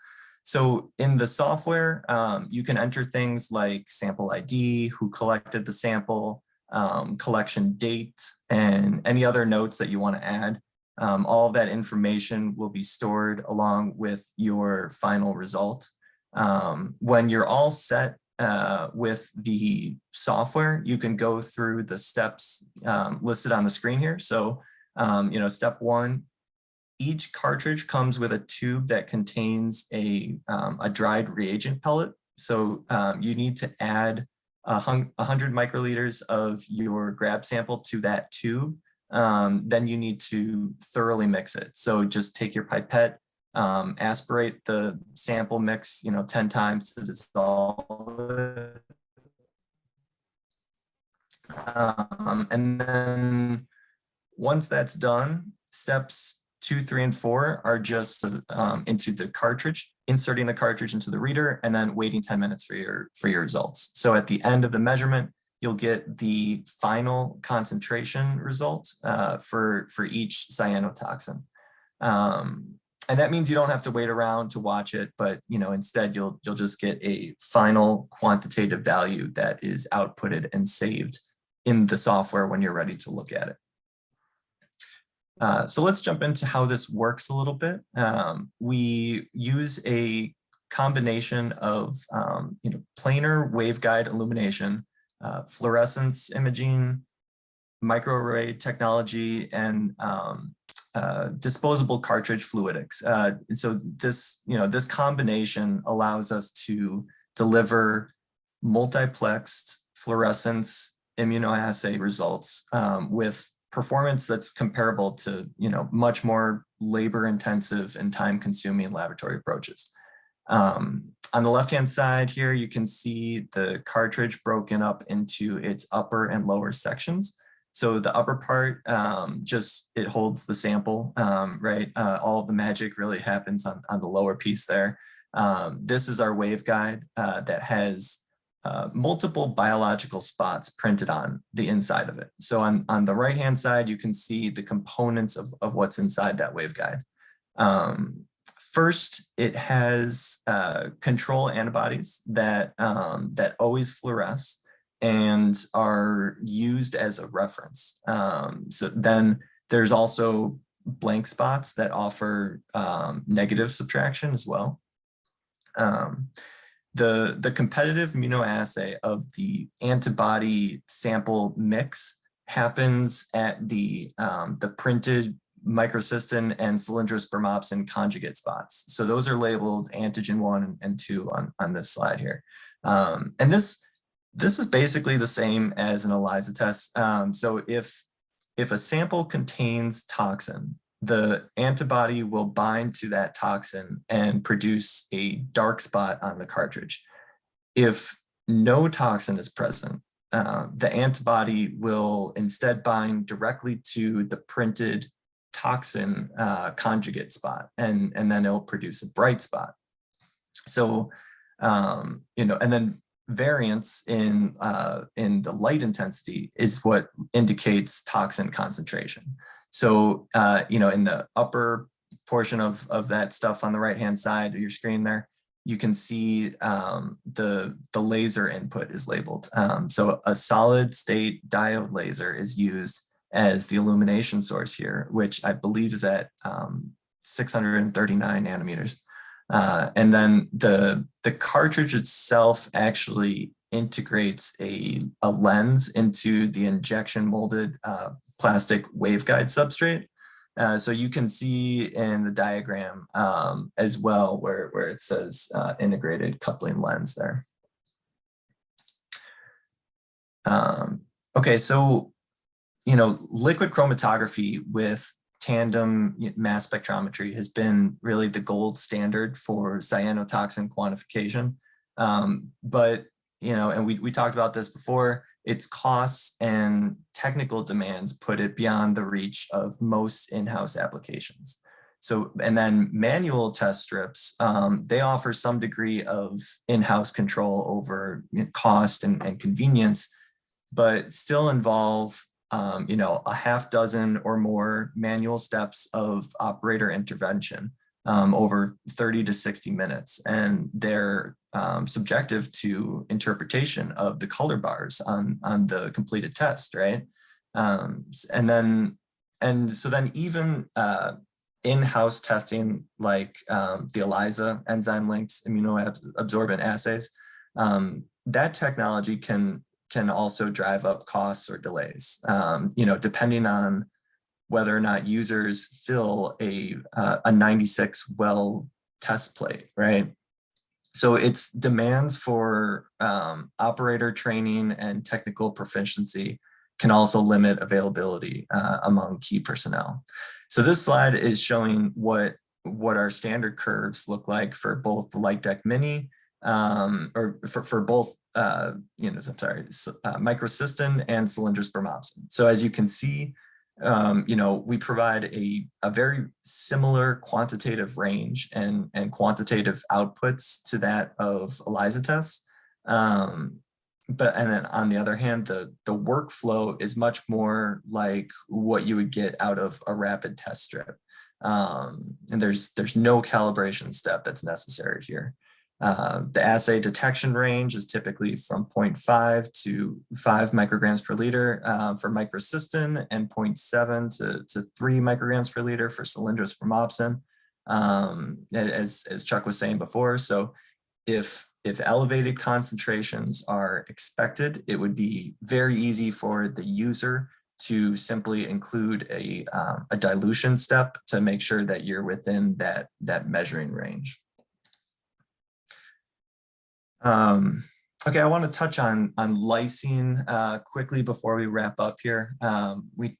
So in the software, you can enter things like sample ID, who collected the sample, collection date, and any other notes that you want to add. All of that information will be stored along with your final result. When you're all set with the software, you can go through the steps listed on the screen here. So, step one, each cartridge comes with a tube that contains a dried reagent pellet. So you need to add 100 microliters of your grab sample to that tube then you need to thoroughly mix it. So just take your pipette, aspirate the sample mix, 10 times to dissolve it. And then once that's done, steps 2, 3, and 4 are just into the cartridge, inserting the cartridge into the reader, and then waiting 10 minutes for your results. So at the end of the measurement, you'll get the final concentration result for each cyanotoxin. And that means you don't have to wait around to watch it, but instead you'll just get a final quantitative value that is outputted and saved in the software when you're ready to look at it. So let's jump into how this works a little bit. We use a combination of planar waveguide illumination, fluorescence imaging, microarray technology, and disposable cartridge fluidics. And so this combination allows us to deliver multiplexed fluorescence immunoassay results with performance that's comparable to much more labor-intensive and time-consuming laboratory approaches. On the left-hand side here, you can see the cartridge broken up into its upper and lower sections. So the upper part, it holds the sample, right? All of the magic really happens on the lower piece there. This is our waveguide that has multiple biological spots printed on the inside of it. So on the right-hand side, you can see the components of what's inside that waveguide. First, it has control antibodies that always fluoresce and are used as a reference. So then there's also blank spots that offer negative subtraction as well. The competitive immunoassay of the antibody sample mix happens at the printed microcystin and cylindrous spermopsin conjugate spots. So those are labeled antigen 1 and 2 on this slide here. And this is basically the same as an ELISA test. So if a sample contains toxin, the antibody will bind to that toxin and produce a dark spot on the cartridge. If no toxin is present, the antibody will instead bind directly to the printed toxin conjugate spot, and then it'll produce a bright spot. So, and then variance in the light intensity is what indicates toxin concentration. So, in the upper portion of that stuff on the right-hand side of your screen there, you can see the laser input is labeled. So a solid state diode laser is used as the illumination source here, which I believe is at 639 nanometers. And then the cartridge itself actually integrates a lens into the injection molded plastic waveguide substrate. So you can see in the diagram as well where it says integrated coupling lens there. Okay, so, liquid chromatography with tandem mass spectrometry has been really the gold standard for cyanotoxin quantification. But, and we talked about this before, its costs and technical demands put it beyond the reach of most in-house applications. So, and then manual test strips, they offer some degree of in-house control over cost and convenience, but still involve a half dozen or more manual steps of operator intervention over 30 to 60 minutes. And they're subjective to interpretation of the color bars on the completed test, right? So then even in-house testing like the ELISA enzyme-linked immunoabsorbent assays, that technology can also drive up costs or delays, depending on whether or not users fill a 96 well test plate, right? So its demands for operator training and technical proficiency can also limit availability among key personnel. So this slide is showing what our standard curves look like for both the Light Deck Mini, or for both microcystin and cylindrous spermopsin. So as you can see, we provide a very similar quantitative range and quantitative outputs to that of ELISA tests. And then on the other hand, the workflow is much more like what you would get out of a rapid test strip. And there's no calibration step that's necessary here. The assay detection range is typically from 0.5 to 5 micrograms per liter for microcystin, and 0.7 to 3 micrograms per liter for cylindrous spermopsin, as Chuck was saying before. So if elevated concentrations are expected, it would be very easy for the user to simply include a dilution step to make sure that you're within that measuring range. Okay, I want to touch on lysine quickly before we wrap up here.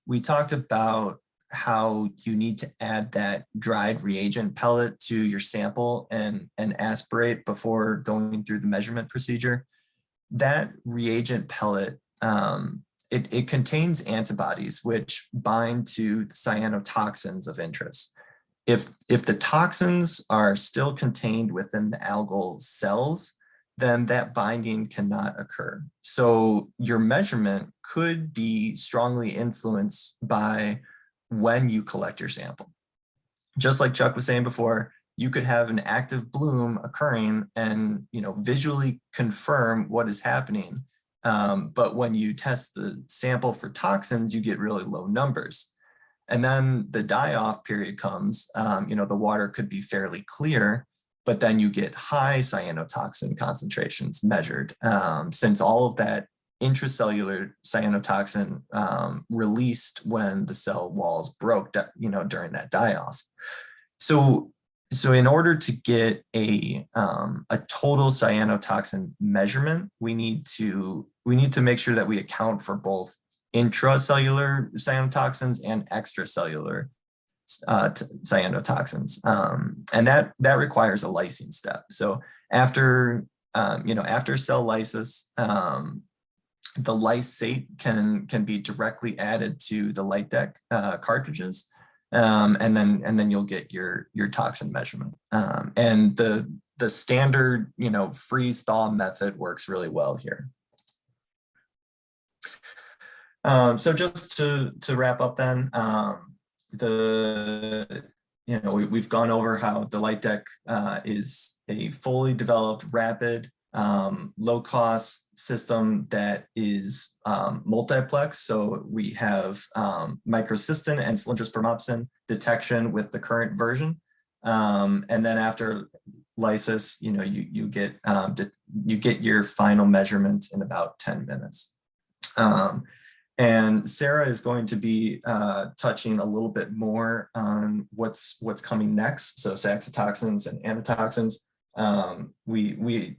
We talked about how you need to add that dried reagent pellet to your sample and aspirate before going through the measurement procedure. That reagent pellet, it contains antibodies which bind to the cyanotoxins of interest. If the toxins are still contained within the algal cells, then that binding cannot occur. So your measurement could be strongly influenced by when you collect your sample. Just like Chuck was saying before, you could have an active bloom occurring and visually confirm what is happening. But when you test the sample for toxins, you get really low numbers. And then the die-off period comes, the water could be fairly clear, but then you get high cyanotoxin concentrations measured, since all of that intracellular cyanotoxin released when the cell walls broke, during that die-off. So in order to get a total cyanotoxin measurement, we need to make sure that we account for both intracellular cyanotoxins and extracellular cyanotoxins, and that requires a lysine step. So after cell lysis, the lysate can be directly added to the Light Deck cartridges, and then you'll get your toxin measurement. And the standard freeze thaw method works really well here. So just to wrap up then, we've gone over how the Light Deck is a fully developed, rapid, low-cost system that is multiplex. So we have microcystin and cylindrous spermopsin detection with the current version, and then after lysis, you get your final measurements in about 10 minutes. And Sarah is going to be touching a little bit more on what's coming next. So saxitoxins and antitoxins. We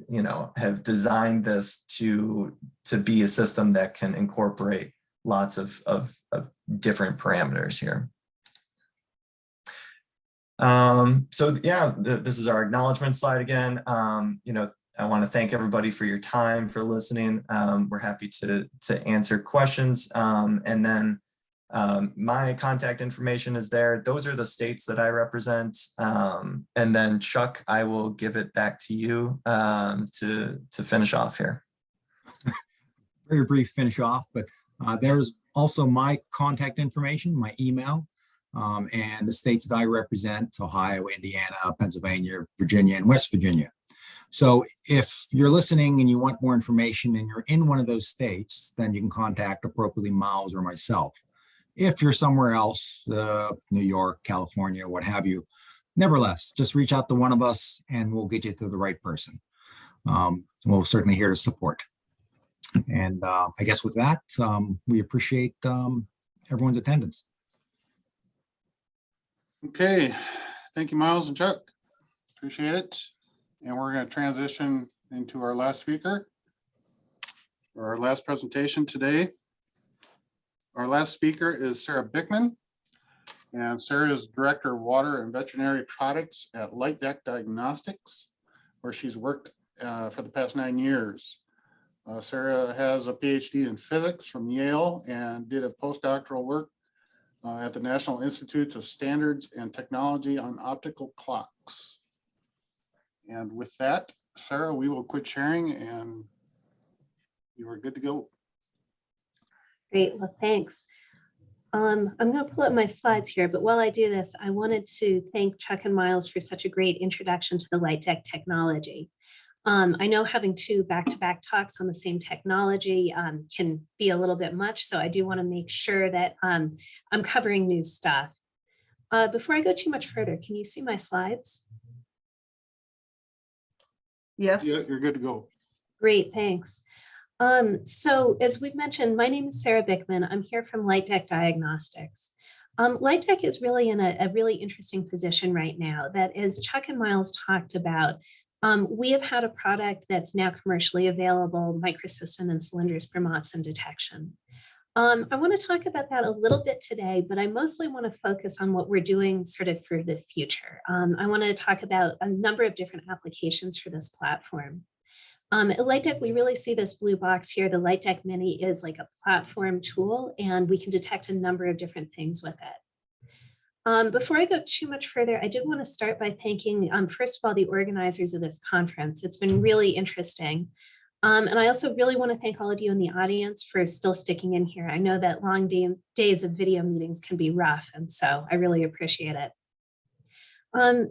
have designed this to be a system that can incorporate lots of different parameters here. So yeah, this is our acknowledgement slide again. I want to thank everybody for your time, for listening. We're happy to answer questions. And then my contact information is there. Those are the states that I represent. And then Chuck, I will give it back to you to finish off here. Very brief finish off, but there's also my contact information, my email, and the states that I represent: Ohio, Indiana, Pennsylvania, Virginia, and West Virginia. So if you're listening and you want more information and you're in one of those states, then you can contact appropriately Miles or myself. If you're somewhere else, New York, California, what have you, nevertheless, just reach out to one of us and we'll get you to the right person. We're certainly here to support. And I guess with that, we appreciate everyone's attendance. Okay, thank you, Miles and Chuck. Appreciate it. And we're going to transition into our last speaker, or our last presentation today. Our last speaker is Sarah Bickman. And Sarah is Director of Water and Veterinary Products at Light Deck Diagnostics, where she's worked for the past 9 years. Sarah has a PhD in physics from Yale and did a postdoctoral work at the National Institutes of Standards and Technology on optical clocks. And with that, Sarah, we will quit sharing and you are good to go. Great, well, thanks. I'm going to pull up my slides here, but while I do this, I wanted to thank Chuck and Miles for such a great introduction to the Light Deck technology. I know having 2 back-to-back talks on the same technology can be a little bit much, so I do want to make sure that I'm covering new stuff. Before I go too much further, can you see my slides? Yes. Yeah, you're good to go. Great, thanks. So as we've mentioned, my name is Sarah Bickman. I'm here from Light Deck Diagnostics. Light Deck is really in a really interesting position right now that, as Chuck and Miles talked about, we have had a product that's now commercially available, microcystin and cylindrous for MOPS and detection. I want to talk about that a little bit today, but I mostly want to focus on what we're doing sort of for the future. I want to talk about a number of different applications for this platform. At Light Deck, we really see this blue box here. The Light Deck Mini is like a platform tool, and we can detect a number of different things with it. Before I go too much further, I did want to start by thanking, first of all, the organizers of this conference. It's been really interesting. And I also really want to thank all of you in the audience for still sticking in here. I know that long days of video meetings can be rough, and so I really appreciate it.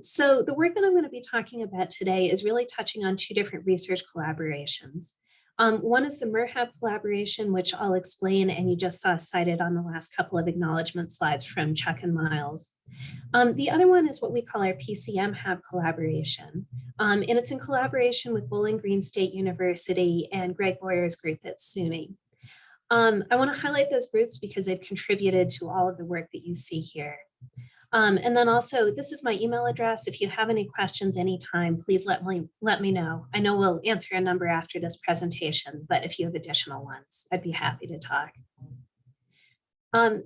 So the work that I'm going to be talking about today is really touching on 2 different research collaborations. One is the HAB collaboration, which I'll explain, and you just saw cited on the last couple of acknowledgement slides from Chuck and Miles. The other one is what we call our PCM HAB collaboration, and it's in collaboration with Bowling Green State University and Greg Boyer's group at SUNY. I want to highlight those groups because they've contributed to all of the work that you see here. And then also, this is my email address. If you have any questions anytime, please let me know. I know we'll answer a number after this presentation, but if you have additional ones, I'd be happy to talk.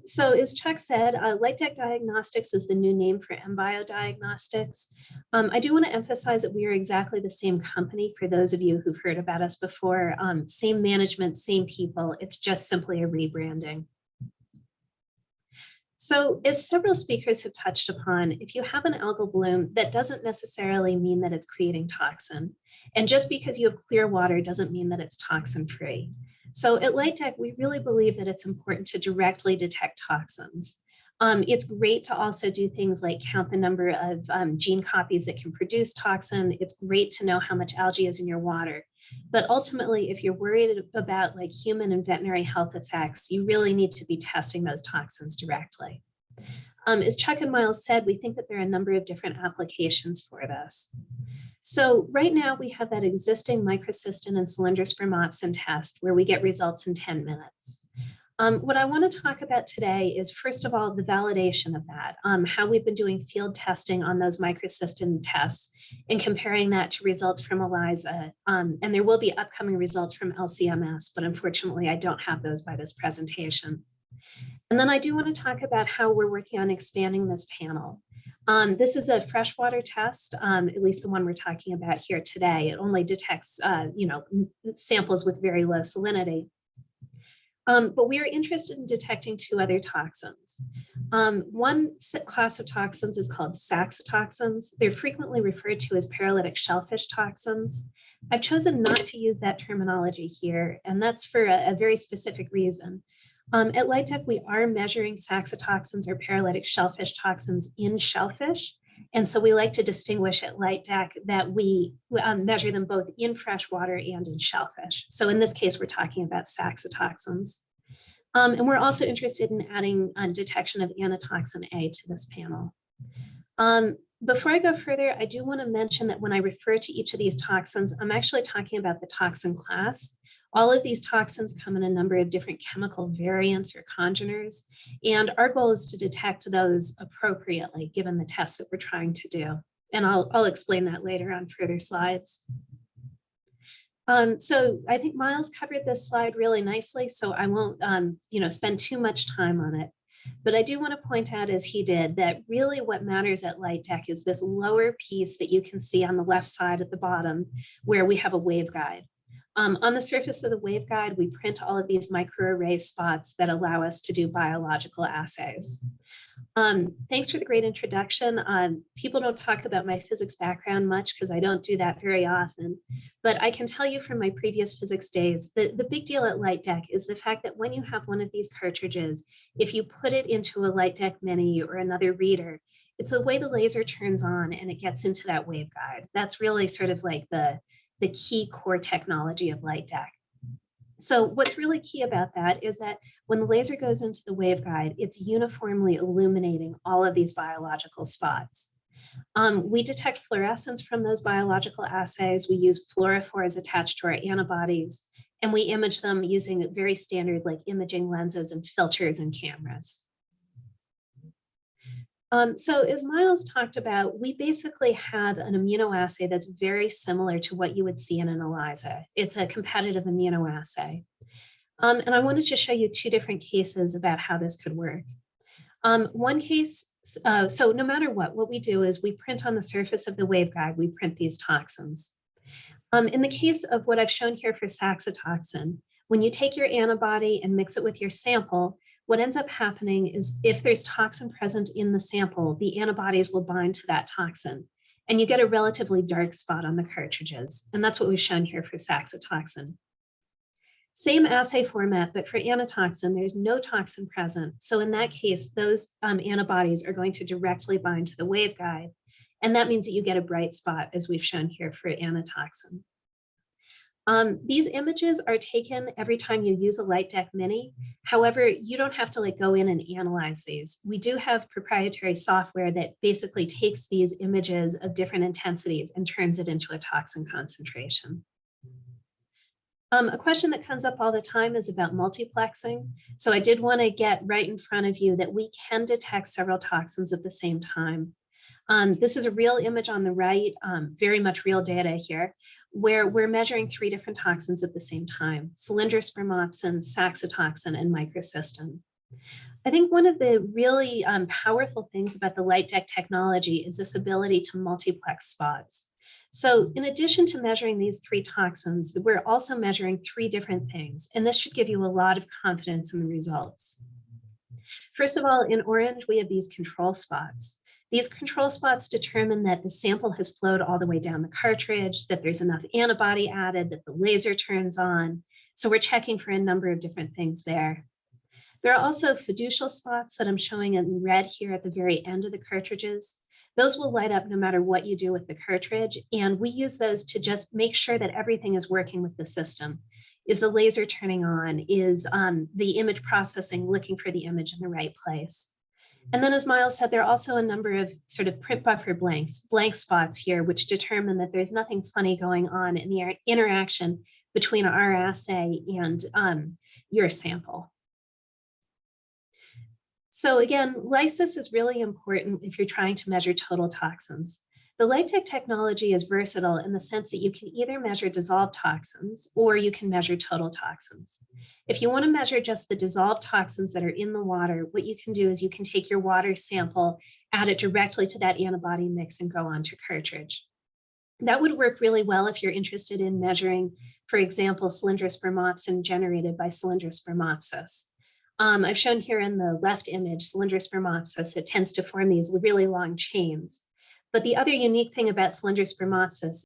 So as Chuck said, Light Deck Diagnostics is the new name for MBio Diagnostics. I do want to emphasize that we are exactly the same company for those of you who've heard about us before. Same management, same people. It's just simply a rebranding. So as several speakers have touched upon, if you have an algal bloom, that doesn't necessarily mean that it's creating toxin. And just because you have clear water doesn't mean that it's toxin free. So at Light Deck, we really believe that it's important to directly detect toxins. It's great to also do things like count the number of gene copies that can produce toxin. It's great to know how much algae is in your water. But ultimately, if you're worried about like human and veterinary health effects, you really need to be testing those toxins directly. As Chuck and Miles said, we think that there are a number of different applications for this. So right now we have that existing microcystin and cylindrous spermopsin test where we get results in 10 minutes. What I want to talk about today is, first of all, the validation of that, how we've been doing field testing on those microcystin tests and comparing that to results from ELISA. And there will be upcoming results from LCMS, but unfortunately, I don't have those by this presentation. And then I do want to talk about how we're working on expanding this panel. This is a freshwater test, at least the one we're talking about here today. It only detects, samples with very low salinity. But we are interested in detecting 2 other toxins. One class of toxins is called saxitoxins. They're frequently referred to as paralytic shellfish toxins. I've chosen not to use that terminology here, and that's for a very specific reason. At Light Deck, we are measuring saxitoxins or paralytic shellfish toxins in shellfish. And so we like to distinguish at Light Deck that we measure them both in freshwater and in shellfish. So in this case, we're talking about saxitoxins. And we're also interested in adding detection of anatoxin A to this panel. Before I go further, I do want to mention that when I refer to each of these toxins, I'm actually talking about the toxin class. All of these toxins come in a number of different chemical variants or congeners, and our goal is to detect those appropriately given the tests that we're trying to do. And I'll explain that later on further slides. So I think Miles covered this slide really nicely, so I won't spend too much time on it. But I do want to point out, as he did, that really what matters at Light Deck is this lower piece that you can see on the left side at the bottom, where we have a waveguide. On the surface of the waveguide, we print all of these microarray spots that allow us to do biological assays. Thanks for the great introduction. People don't talk about my physics background much because I don't do that very often, but I can tell you from my previous physics days that the big deal at Light Deck is the fact that when you have one of these cartridges, if you put it into a Light Deck Mini or another reader, it's the way the laser turns on and it gets into that waveguide. That's really sort of like the key core technology of Light Deck. So what's really key about that is that when the laser goes into the waveguide, it's uniformly illuminating all of these biological spots. We detect fluorescence from those biological assays. We use fluorophores attached to our antibodies, and we image them using very standard like imaging lenses and filters and cameras. So as Miles talked about, we basically have an immunoassay that's very similar to what you would see in an ELISA. It's a competitive immunoassay. And I wanted to show you two different cases about how this could work. One case, so no matter what we do is we print on the surface of the waveguide, we print these toxins. In the case of what I've shown here for saxitoxin, when you take your antibody and mix it with your sample, what ends up happening is if there's toxin present in the sample, the antibodies will bind to that toxin, and you get a relatively dark spot on the cartridges. And that's what we've shown here for saxitoxin. Same assay format, but for anatoxin, there's no toxin present. So in that case, those antibodies are going to directly bind to the waveguide. And that means that you get a bright spot, as we've shown here for anatoxin. These images are taken every time you use a Light Deck Mini. However, you don't have to go in and analyze these. We do have proprietary software that basically takes these images of different intensities and turns it into a toxin concentration. A question that comes up all the time is about multiplexing. So I did want to get right in front of you that we can detect several toxins at the same time. This is a real image on the right, very much real data here, where we're measuring 3 different toxins at the same time: cylindrospermopsin, saxitoxin, and microcystin. I think one of the really powerful things about the Light Deck technology is this ability to multiplex spots. So in addition to measuring these 3 toxins, we're also measuring 3 different things, and this should give you a lot of confidence in the results. First of all, in orange, we have these control spots. These control spots determine that the sample has flowed all the way down the cartridge, that there's enough antibody added, that the laser turns on. So we're checking for a number of different things there. There are also fiducial spots that I'm showing in red here at the very end of the cartridges. Those will light up no matter what you do with the cartridge. And we use those to just make sure that everything is working with the system. Is the laser turning on? Is the image processing looking for the image in the right place? And then, as Miles said, there are also a number of sort of print buffer blank spots here, which determine that there's nothing funny going on in the interaction between our assay and your sample. So again, lysis is really important if you're trying to measure total toxins. The Light Deck technology is versatile in the sense that you can either measure dissolved toxins or you can measure total toxins. If you want to measure just the dissolved toxins that are in the water, what you can do is you can take your water sample, add it directly to that antibody mix, and go onto cartridge. That would work really well if you're interested in measuring, for example, cylindrospermopsin generated by Cylindrospermopsis. I've shown here in the left image, Cylindrospermopsis, it tends to form these really long chains. But the other unique thing about Cylindrospermopsis